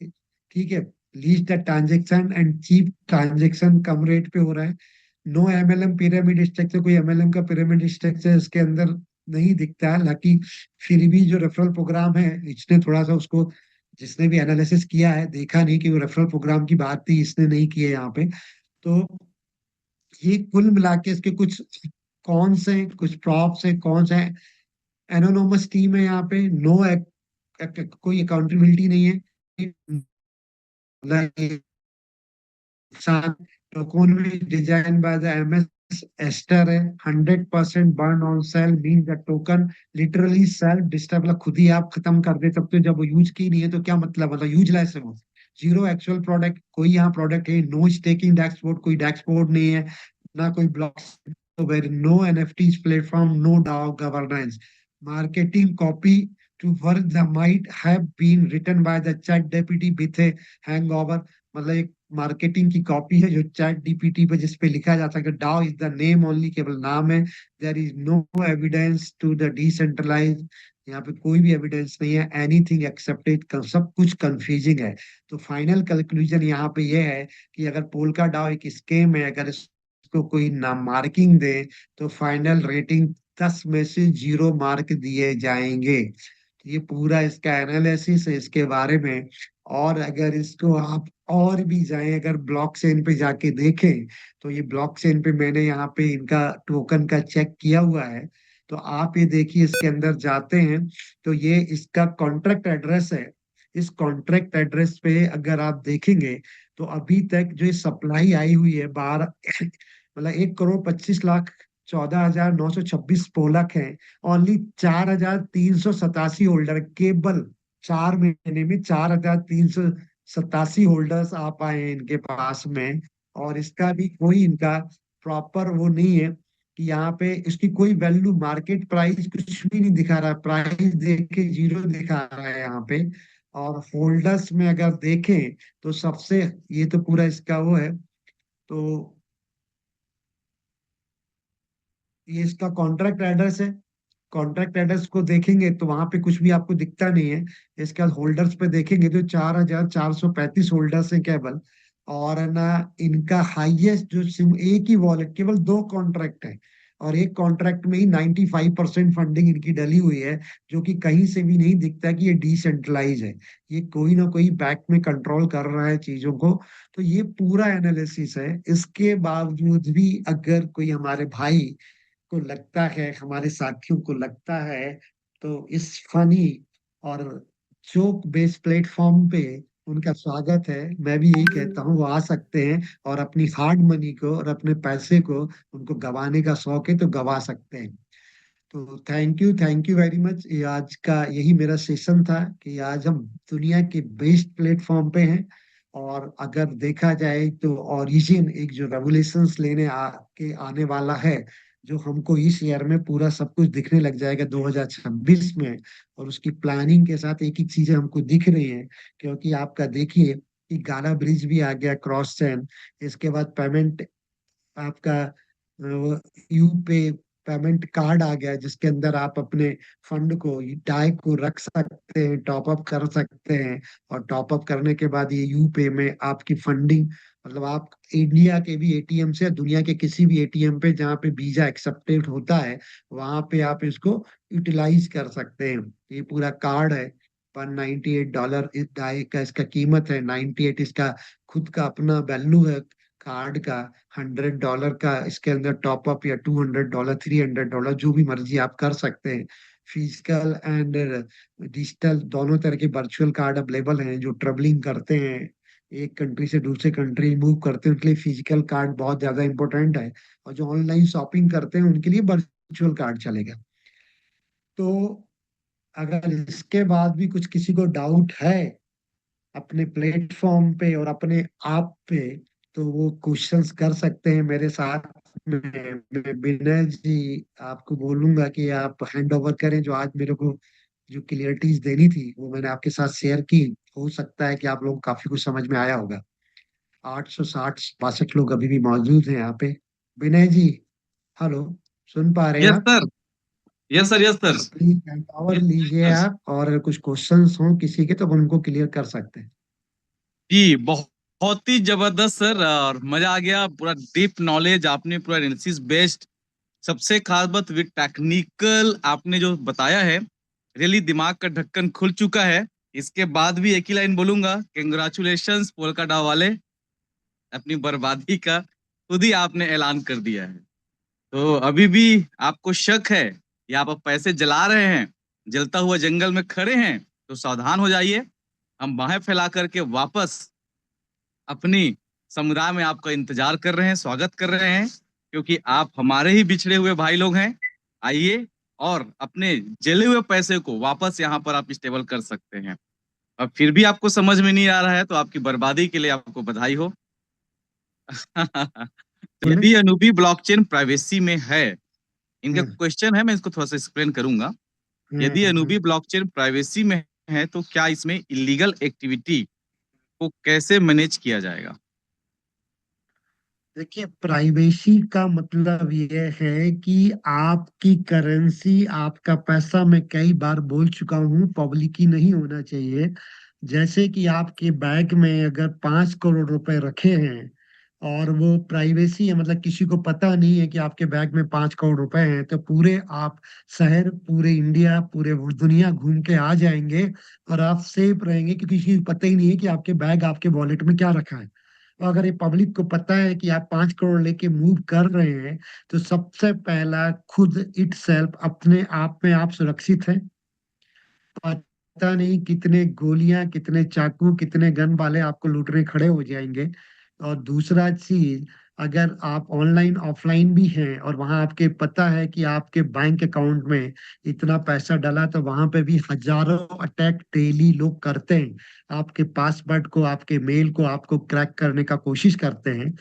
ठीक है, least the transaction and cheap transaction कम रेट पे हो रहा है। नो एमएलएम पिरामिड स्ट्रक्चर, कोई एमएलएम का पिरामिड स्ट्रक्चर इसके अंदर नहीं दिखता है, हालांकि फिर भी जो रेफरल प्रोग्राम है, इसने थोड़ा सा उसको, जिसने भी एनालिसिस किया है देखा नहीं कि वो रेफरल प्रोग्राम की बात थी, इसने नहीं की है यहाँ पे। तो ये कुल मिला के इसके कुछ कौन से, कुछ प्रॉप्स है, कौन से एनोनोमस टीम है यहाँ पे, कोई अकाउंटेबिलिटी नहीं है, design by the MS ester है, 100% burn on sale mean the token literally self disturb, मतलब खुद ही आप खत्म कर दे सकते हो, जब वो यूज की नहीं है तो क्या मतलब, यूजलेस है वो। जीरो एक्चुअल प्रोडक्ट, कोई यहाँ प्रोडक्ट है, नो स्टेकिंग डैशबोर्ड, कोई डैशबोर्ड नहीं है, ना कोई block, where no NFTs platform, no DAO governance. Marketing copy to work the might have been written by the chat GPT with a hangover, मतलब एक मार्केटिंग की कॉपी है जो चैट डीपीटी पे, जिसपे लिखा जाता है कि DAO is the name only, केवल नाम है। There is no evidence to the decentralize, यहाँ पे कोई भी एविडेंस नहीं है, एनीथिंग एक्सेप्टेड, सब कुछ कंफ्यूजिंग है। तो फाइनल कंक्लूजन यहाँ पे ये है कि अगर पोलका डाओ एक स्केम है, अगर इसको कोई नाम मार्किंग दे, तो फाइनल रेटिंग 10 में से 0 मार्क दिए जाएंगे। ये पूरा इसका एनालिसिस है इसके बारे में। और अगर इसको आप और भी जाएं, अगर ब्लॉकचेन पे जाके देखें, तो ये ब्लॉकचेन पे मैंने यहाँ पे इनका टोकन का चेक किया हुआ है, तो आप ये देखिए इसके अंदर जाते हैं तो ये इसका कॉन्ट्रैक्ट एड्रेस है। इस कॉन्ट्रैक्ट एड्रेस पे अगर आप देखेंगे तो अभी तक जो ये सप्लाई आई हुई है 12 मतलब 1,25,14,926 पोलक है। ओनली 4,387 होल्डर, केवल 4 महीने में 4,387 होल्डर्स आ पाए हैं इनके पास में। और इसका भी कोई इनका प्रॉपर वो नहीं है कि यहाँ पे इसकी कोई वैल्यू, मार्केट प्राइस कुछ भी नहीं दिखा रहा, प्राइस देख के 0 दिखा रहा है यहाँ पे। और होल्डर्स में अगर देखें तो सबसे, ये तो पूरा इसका वो है, तो ये इसका कॉन्ट्रैक्ट एड्रेस है। कॉन्ट्रैक्ट एड्रेस को देखेंगे तो वहां पे कुछ भी आपको दिखता नहीं है। इसका होल्डर्स पे देखेंगे तो 4,435 होल्डर्स है केवल। और है ना, इनका हाईएस्ट जो सिम, एक ही वॉलेट, केवल 2 कॉन्ट्रैक्ट है, और एक कॉन्ट्रैक्ट में ही 95% फंडिंग इनकी डली हुई है, जो कि कहीं से भी नहीं दिखता कि ये डिसेंट्रलाइज है, ये कोई ना कोई बैक में कंट्रोल कर रहा है चीजों को। तो ये पूरा एनालिसिस है। इसके बावजूद भी अगर कोई हमारे भाई को लगता है, हमारे साथियों को लगता है, तो इस फनी और जोक बेस्ड प्लेटफॉर्म पे उनका स्वागत है। मैं भी यही कहता हूँ, वो आ सकते हैं और अपनी हार्ड मनी को और अपने पैसे को, उनको गंवाने का शौक है तो गंवा सकते हैं। तो थैंक यू वेरी मच। ये आज का यही मेरा सेशन था कि आज हम दुनिया के बेस्ट प्लेटफॉर्म पे हैं। और अगर देखा जाए तो ओरिजिन एक जो रेवोल्यूशंस लेने के आने वाला है, जो हमको इस ईयर में पूरा सब कुछ दिखने लग जाएगा 2026 में। और उसकी प्लानिंग के साथ एक एक चीजें हमको दिख रही हैं, क्योंकि आपका देखिए कि गाला ब्रिज भी आ गया, क्रॉस चैन। इसके बाद पेमेंट आपका यू पे पेमेंट कार्ड आ गया, जिसके अंदर आप अपने फंड को, डाई को रख सकते हैं, टॉप अप कर सकते हैं। और टॉप अप करने के बाद ये यू पे में आपकी फंडिंग, मतलब आप इंडिया के भी एटीएम से, दुनिया के किसी भी एटीएम पे जहाँ पे वीजा एक्सेप्टेड होता है, वहां पे आप इसको यूटिलाइज कर सकते हैं। ये पूरा कार्ड है, $198 इस डाई का इसका कीमत है, 98 इसका खुद का अपना वैल्यू है कार्ड का। $100 का इसके अंदर टॉपअप, या $200, $300, जो भी मर्जी आप कर सकते हैं। फिजिकल एंड डिजिटल दोनों तरह के वर्चुअल कार्ड अवेलेबल हैं। जो ट्रेवलिंग करते हैं, एक कंट्री से दूसरे कंट्री मूव करते हैं, उनके लिए फिजिकल कार्ड बहुत ज्यादा इंपॉर्टेंट है। और जो ऑनलाइन शॉपिंग करते हैं उनके लिए वर्चुअल कार्ड चलेगा। तो अगर इसके बाद भी कुछ किसी को डाउट है अपने प्लेटफॉर्म पे और अपने आप पे, तो वो क्वेश्चंस कर सकते हैं मेरे साथ में। मैं विनय जी आपको बोलूंगा कि आप हैंड ओवर करें। जो आज मेरे को जो क्लियरिटीज देनी थी वो मैंने आपके साथ शेयर की। हो सकता है कि आप लोग काफी कुछ समझ में आया होगा। 860-62 लोग अभी भी मौजूद हैं यहाँ पे। विनय जी, हेलो, सुन पा रहे हैं यस आप? Sir, yes sir, yes sir. Please hand over लीजिए आप, और अगर कुछ क्वेश्चंस हों किसी के तो हम उनको क्लियर कर सकते हैं। जी, बहुत बहुत ही जबरदस्त सर, और मजा आ गया। पूरा डीप नॉलेज आपने, पूरा एनालिसिस बेस्ड, सबसे खास बात विद टेक्निकल आपने जो बताया है, रियली दिमाग का ढक्कन खुल चुका है। इसके बाद भी एक ही लाइन बोलूंगा, कंग्रेचुलेशंस पोलकाडा वाले, अपनी बर्बादी का खुद ही आपने ऐलान कर दिया है। तो अभी भी आपको शक है या आप अब पैसे जला रहे हैं, जलता हुआ जंगल में खड़े हैं, तो सावधान हो जाइए। हम बाहें फैला करके वापस अपनी समुदाय में आपका इंतजार कर रहे हैं, स्वागत कर रहे हैं, क्योंकि आप हमारे ही बिछड़े हुए भाई लोग हैं। आइए और अपने जले हुए पैसे को वापस यहाँ पर आप स्टेबल कर सकते हैं। अब फिर भी आपको समझ में नहीं आ रहा है, तो आपकी बर्बादी के लिए आपको बधाई हो। बोले। यदि अनूबी ब्लॉकचेन प्राइवेसी में है, इनका हाँ। क्वेश्चन है, मैं इसको थोड़ा सा एक्सप्लेन करूंगा। यदि हाँ। अनूबी ब्लॉकचेन प्राइवेसी में है, तो क्या इसमें इलीगल एक्टिविटी को कैसे मैनेज किया जाएगा? देखिए, प्राइवेसी का मतलब ये है कि आपकी करेंसी, आपका पैसा, मैं कई बार बोल चुका हूँ, पब्लिक ही नहीं होना चाहिए। जैसे कि आपके बैंक में अगर 5 करोड़ रुपए रखे हैं और वो प्राइवेसी है, मतलब किसी को पता नहीं है कि आपके बैंक में 5 करोड़ रुपए हैं, तो पूरे आप शहर, पूरे इंडिया, पूरे दुनिया घूम के आ जाएंगे और आप सेफ रहेंगे, क्योंकि किसी को पता ही नहीं है कि आपके बैग, आपके वॉलेट में क्या रखा है। तो अगर ये पब्लिक को पता है कि आप 5 करोड़ लेके मूव कर रहे हैं, तो सबसे पहला खुद इट सेल्फ अपने आप में आप सुरक्षित है। पता नहीं कितने गोलियां, कितने चाकू, कितने गन वाले आपको लूटने खड़े हो जाएंगे। और दूसरा चीज, अगर आप ऑनलाइन ऑफलाइन भी हैं और वहां आपके पता है कि आपके बैंक अकाउंट में इतना पैसा डला, तो वहां पे भी हजारों अटैक डेली लोग करते हैं। आपके पासवर्ड को, आपके मेल को, आपको क्रैक करने का कोशिश करते हैं।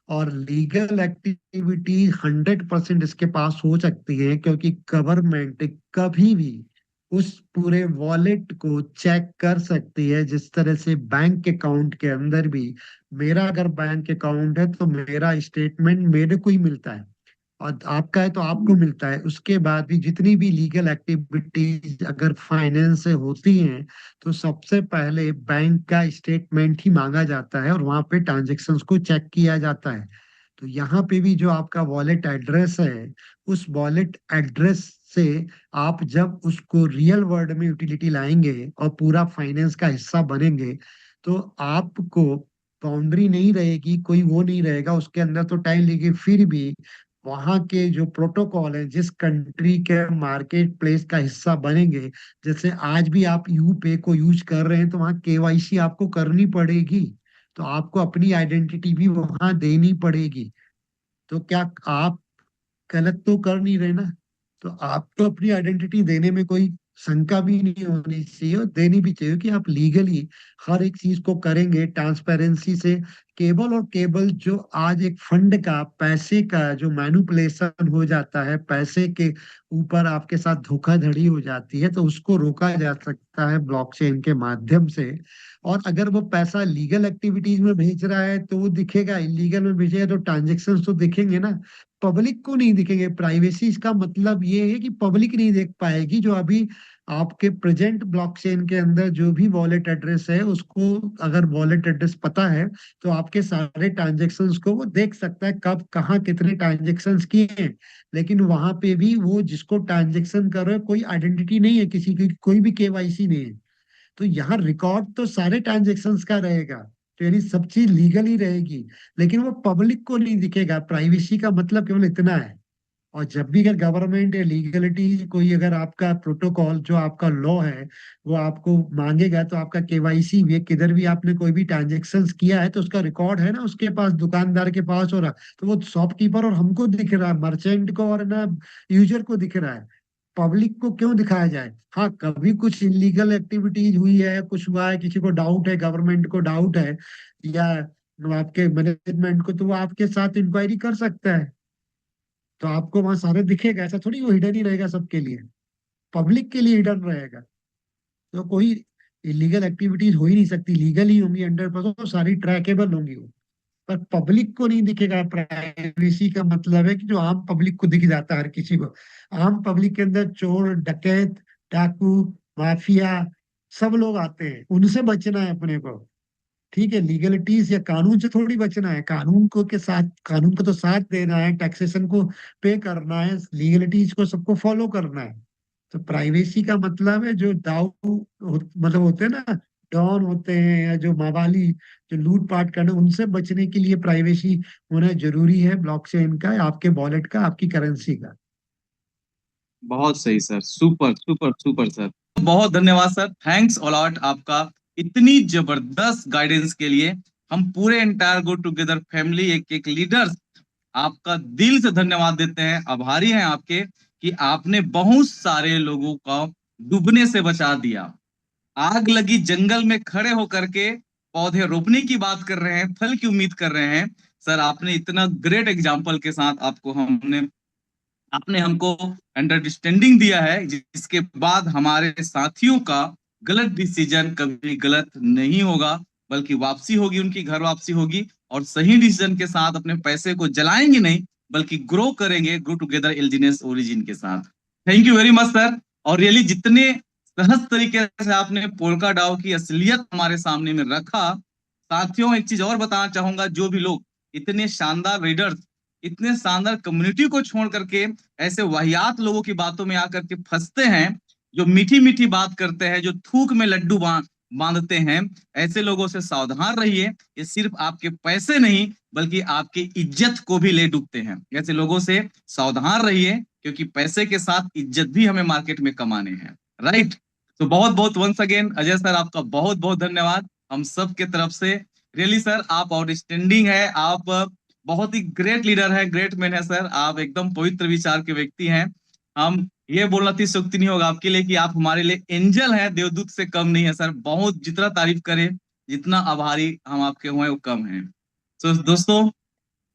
और लीगल एक्टिविटी 100% इसके पास हो सकती है, क्योंकि गवर्नमेंट कभी भी उस पूरे वॉलेट को चेक कर सकती है। जिस तरह से बैंक अकाउंट के अंदर भी, मेरा अगर बैंक अकाउंट है तो मेरा स्टेटमेंट मेरे को ही मिलता है, और आपका है तो आपको मिलता है। उसके बाद भी जितनी भी लीगल एक्टिविटीज अगर फाइनेंस से होती हैं, तो सबसे पहले बैंक का स्टेटमेंट ही मांगा जाता है और वहां पे ट्रांजेक्शन्स को चेक किया जाता है। तो यहाँ पे भी जो आपका वॉलेट एड्रेस है, उस वॉलेट एड्रेस से आप जब उसको रियल वर्ल्ड में यूटिलिटी लाएंगे और पूरा फाइनेंस का हिस्सा बनेंगे, तो आपको बाउंड्री नहीं रहेगी, कोई वो नहीं रहेगा उसके अंदर, तो टाइम लेगी। फिर भी वहाँ के जो प्रोटोकॉल है, जिस कंट्री के मार्केट प्लेस का हिस्सा बनेंगे, जैसे आज भी आप यूपे को यूज कर रहे हैं, तो वहाँ केवाईसी आपको करनी पड़ेगी। तो आपको अपनी आइडेंटिटी भी वहां देनी पड़ेगी। तो क्या आप गलत तो कर नहीं रहे ना? तो आपको अपनी आइडेंटिटी देने में कोई शंका भी नहीं होनी चाहिए और देनी भी चाहिए कि आप लीगली हर एक चीज को करेंगे ट्रांसपेरेंसी से। केवल और केवल जो आज एक फंड का पैसे का जो मैनिपुलेशन हो जाता है, पैसे के ऊपर आपके साथ धोखाधड़ी हो जाती है, तो उसको रोका जा सकता है ब्लॉकचेन के माध्यम से। और अगर वो पैसा लीगल एक्टिविटीज में भेज रहा है तो वो दिखेगा, इलीगल में भेजेगा तो ट्रांजेक्शन तो दिखेंगे ना, पब्लिक को नहीं दिखेंगे। प्राइवेसी इसका मतलब ये है कि पब्लिक नहीं देख पाएगी। जो अभी आपके प्रेजेंट ब्लॉकचेन के अंदर जो भी वॉलेट एड्रेस है, उसको अगर वॉलेट एड्रेस पता है तो आपके सारे ट्रांजेक्शन्स को वो देख सकता है, कब कहाँ कितने ट्रांजेक्शन्स किए हैं। लेकिन वहां पे भी वो जिसको ट्रांजेक्शन कर रहे हो, कोई आइडेंटिटी नहीं है किसी की, कोई भी केवाईसी नहीं है। तो यहाँ रिकॉर्ड तो सारे ट्रांजेक्शन्स का रहेगा, तो यानी सब चीज लीगल ही रहेगी, लेकिन वो पब्लिक को नहीं दिखेगा। प्राइवेसी का मतलब केवल इतना है। और जब भी अगर गवर्नमेंट या लीगलिटी कोई अगर आपका प्रोटोकॉल जो आपका लॉ है वो आपको मांगेगा, तो आपका केवाईसी भी किधर भी आपने कोई भी ट्रांजेक्शन किया है तो उसका रिकॉर्ड है ना उसके पास, दुकानदार के पास हो रहा, तो वो शॉपकीपर और हमको दिख रहा है, मर्चेंट को और ना यूजर को दिख रहा है। पब्लिक को क्यों दिखाया जाए? हाँ, कभी कुछ इलीगल एक्टिविटीज हुई है, कुछ हुआ है, किसी को डाउट है, गवर्नमेंट को डाउट है या आपके मैनेजमेंट को, तो वो आपके साथ इंक्वायरी कर सकता है। तो आपको वहां सारे दिखेगा, ऐसा थोड़ी वो हिडन ही रहेगा सबके लिए, पब्लिक के लिए हिडन रहेगा। तो कोई इलीगल एक्टिविटीज हो ही नहीं सकती, लीगल ही होंगी 100%, तो सारी ट्रैकेबल होंगी वो, पर पब्लिक को नहीं दिखेगा। प्राइवेसी का मतलब है कि जो आम पब्लिक को दिख जाता है हर किसी को। आम पब्लिक के अंदर चोर, डकैत, डाकू, माफिया सब लोग आते हैं, उनसे बचना है अपने को। ठीक है, लीगलिटीज या कानून से थोड़ी बचना है, कानून को के साथ, कानून को तो साथ देना है, टैक्सेशन को पे करना है, लीगलिटीज को सबको फॉलो करना है। तो प्राइवेसी का मतलब है जो मतलब होते हैं ना, डॉन होते हैं या जो मवाली जो लूट पाट करने, उनसे बचने के लिए प्राइवेसी होना जरूरी है, ब्लॉकचेन का, आपके वॉलेट का, आपकी करेंसी का। बहुत सही sir, super super super sir. बहुत धन्यवाद सर, थैंक्स अलॉट आपका इतनी जबरदस्त गाइडेंस के लिए। हम पूरे एंटायर गो टुगेदर फैमिली, एक एक लीडर्स आपका दिल से धन्यवाद देते हैं, आभारी हैं आपके कि आपने बहुत सारे लोगों को डूबने से बचा दिया। आग लगी जंगल में खड़े होकर के पौधे रोपने की बात कर रहे हैं, फल की उम्मीद कर रहे हैं। सर आपने इतना ग्रेट एग्जाम्पल के साथ आपने हमको अंडरस्टैंडिंग दिया है, जिसके बाद हमारे साथियों का गलत डिसीजन कभी गलत नहीं होगा, बल्कि वापसी होगी, उनकी घर वापसी होगी, और सही डिसीजन के साथ अपने पैसे को जलाएंगे नहीं, बल्कि ग्रो करेंगे, ग्रो टुगेदर इंडिजिनस ओरिजिन के साथ। Thank you very much sir. और रियली जितने सहज तरीके से आपने पोल्का डाओ की असलियत हमारे सामने में रखा। साथियों एक चीज और बताना चाहूंगा, जो भी लोग इतने शानदार रीडर्स, इतने शानदार कम्युनिटी को छोड़ करके ऐसे वाहियात लोगों की बातों में आकर के फंसते हैं, जो मीठी मीठी बात करते हैं, जो थूक में लड्डू बांधते हैं, ऐसे लोगों से सावधान रहिए। ये सिर्फ आपके पैसे नहीं बल्कि आपकी इज्जत को भी ले डूबते हैं। ऐसे लोगों से सावधान रहिए, क्योंकि पैसे के साथ इज्जत भी हमें मार्केट में कमाने हैं, राइट। तो बहुत बहुत वंस अगेन अजय सर, आपका बहुत बहुत धन्यवाद हम सब के तरफ से। रियली सर आप आउटस्टैंडिंग है, आप बहुत ही ग्रेट लीडर है, ग्रेट मैन है सर, आप एकदम पवित्र विचार के व्यक्ति हैं। हम ये बोलना अतिशयोक्ति नहीं होगा आपके लिए कि आप हमारे लिए एंजल हैं, देवदूत से कम नहीं है सर। बहुत जितना तारीफ करें, जितना आभारी हम आपके हुए वो कम है। तो दोस्तों,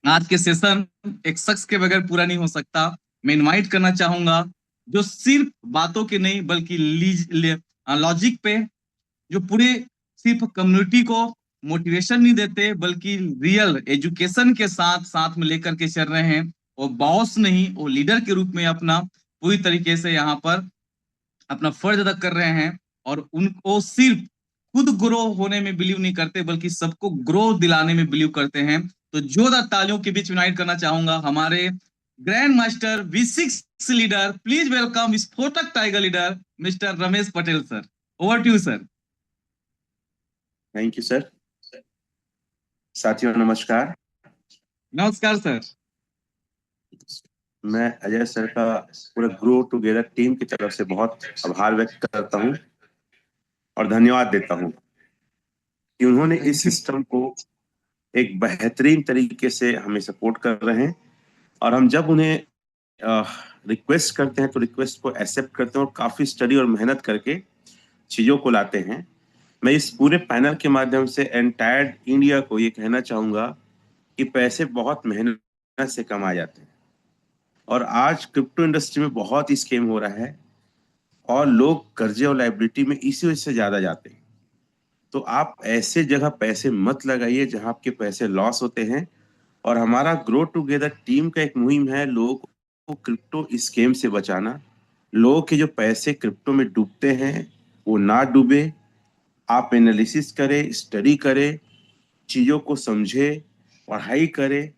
आज के सेशन एक शख्स के बगैर पूरा नहीं हो सकता। मैं इनवाइट करना चाहूंगा जो सिर्फ बातों के नहीं बल्कि लॉजिक पे, जो पूरे सिर्फ कम्युनिटी को मोटिवेशन नहीं देते बल्कि रियल एजुकेशन के साथ साथ में लेकर के चल रहे हैं। वो बॉस नहीं, वो लीडर के रूप में अपना पूरी तरीके से यहाँ पर अपना फर्ज अदा कर रहे हैं। और उनको सिर्फ खुद ग्रो होने में बिलीव नहीं करते बल्कि सबको ग्रो दिलाने में बिलीव करते हैं। तो जोरदार तालियों के बीच इनवाइट करना चाहूंगा हमारे grand master V6 leader, please welcome विस्फोटक tiger leader mister Ramesh Patel sir. Over to you sir. Thank you sir. साथियों नमस्कार। नमस्कार सर। मैं अजय सर का पूरे ग्रो टुगेदर टीम की तरफ से बहुत आभार व्यक्त करता हूं और धन्यवाद देता हूं कि उन्होंने इस सिस्टम को एक बेहतरीन तरीके से हमें सपोर्ट कर रहे हैं। और हम जब उन्हें रिक्वेस्ट करते हैं तो रिक्वेस्ट को एक्सेप्ट करते हैं और काफी स्टडी और मेहनत करके चीजों को लाते हैं। मैं इस पूरे पैनल के माध्यम से एंटायर इंडिया को ये कहना चाहूंगा कि पैसे बहुत मेहनत से कमाए जाते हैं और आज क्रिप्टो इंडस्ट्री में बहुत ही स्कैम हो रहा है और लोग कर्जे और लाइबिलिटी में इसी वजह से ज्यादा जाते हैं। तो आप ऐसे जगह पैसे मत लगाइए जहां आपके पैसे लॉस होते हैं। और हमारा ग्रो टुगेदर टीम का एक मुहिम है लोगों को क्रिप्टो स्कैम से बचाना। लोगों के जो पैसे क्रिप्टो में डूबते हैं वो ना डूबे। आप एनालिसिस करें, स्टडी करें, चीजों को समझे, पढ़ाई करें,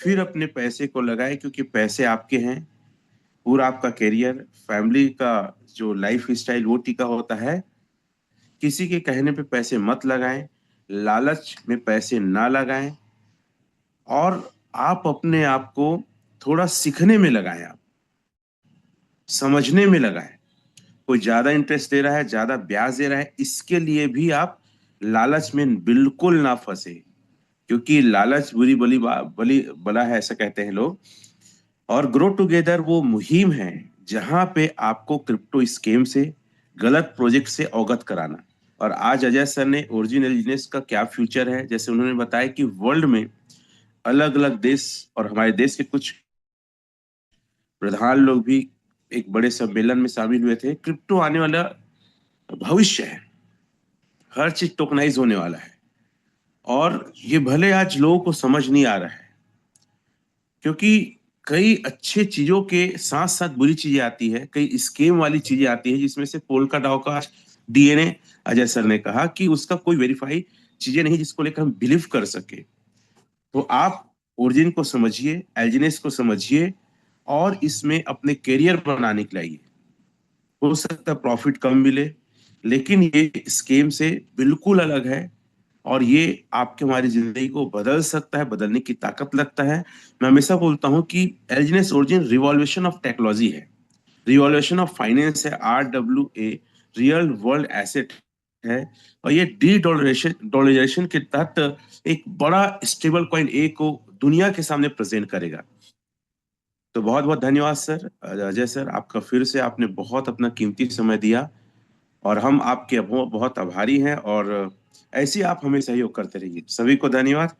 फिर अपने पैसे को लगाएं क्योंकि पैसे आपके हैं। पूरा आपका करियर, फैमिली का जो लाइफ स्टाइल वो टिका होता है। किसी के कहने पे पैसे मत लगाएं, लालच में पैसे ना लगाएं और आप अपने आप को थोड़ा सीखने में लगाएं, आप समझने में लगाएं। कोई ज्यादा इंटरेस्ट दे रहा है, ज्यादा ब्याज दे रहा है, इसके लिए भी आप लालच में बिल्कुल ना फंसे क्योंकि लालच बुरी बली बला है, ऐसा कहते हैं लोग। और ग्रो टुगेदर वो मुहिम है जहां पे आपको क्रिप्टो स्कीम से, गलत प्रोजेक्ट से अवगत कराना। और आज अजय सर ने ओरिजिन एलिजिनेस का क्या फ्यूचर है, जैसे उन्होंने बताया कि वर्ल्ड में अलग अलग देश और हमारे देश के कुछ प्रधान लोग भी एक बड़े सम्मेलन में शामिल हुए थे। क्रिप्टो आने वाला भविष्य है, हर चीज टोकनाइज होने वाला है और ये भले आज लोगों को समझ नहीं आ रहा है क्योंकि कई अच्छे चीजों के साथ साथ बुरी चीजें आती है, कई स्कीम वाली चीजें आती है जिसमें से पोल्का डाओ का डीएनए अजय सर ने कहा कि उसका कोई वेरीफाई चीजें नहीं जिसको लेकर हम बिलीव कर सके। तो आप ओरिजिन को समझिए, एल्जिनेस को समझिए और इसमें अपने करियर बनाने के लिए हो सकता है प्रॉफिट कम मिले लेकिन ये स्कीम से बिल्कुल अलग है और ये आपके हमारी जिंदगी को बदल सकता है, बदलने की ताकत लगता है। मैं हमेशा बोलता हूं कि एल्जिनेस ओरिजिन रिवॉल्यूशन ऑफ टेक्नोलॉजी है, रिवॉल्यूशन ऑफ फाइनेंस है, RWA रियल वर्ल्ड एसेट है और ये डॉलराइजेशन के तहत एक बड़ा स्टेबल कॉइन ए को दुनिया के सामने प्रेजेंट करेगा। तो बहुत बहुत धन्यवाद सर, अजय सर, आपका फिर से आपने बहुत अपना कीमती समय दिया और हम आपके बहुत आभारी हैं और ऐसे ही आप हमें सहयोग करते रहिए। सभी को धन्यवाद।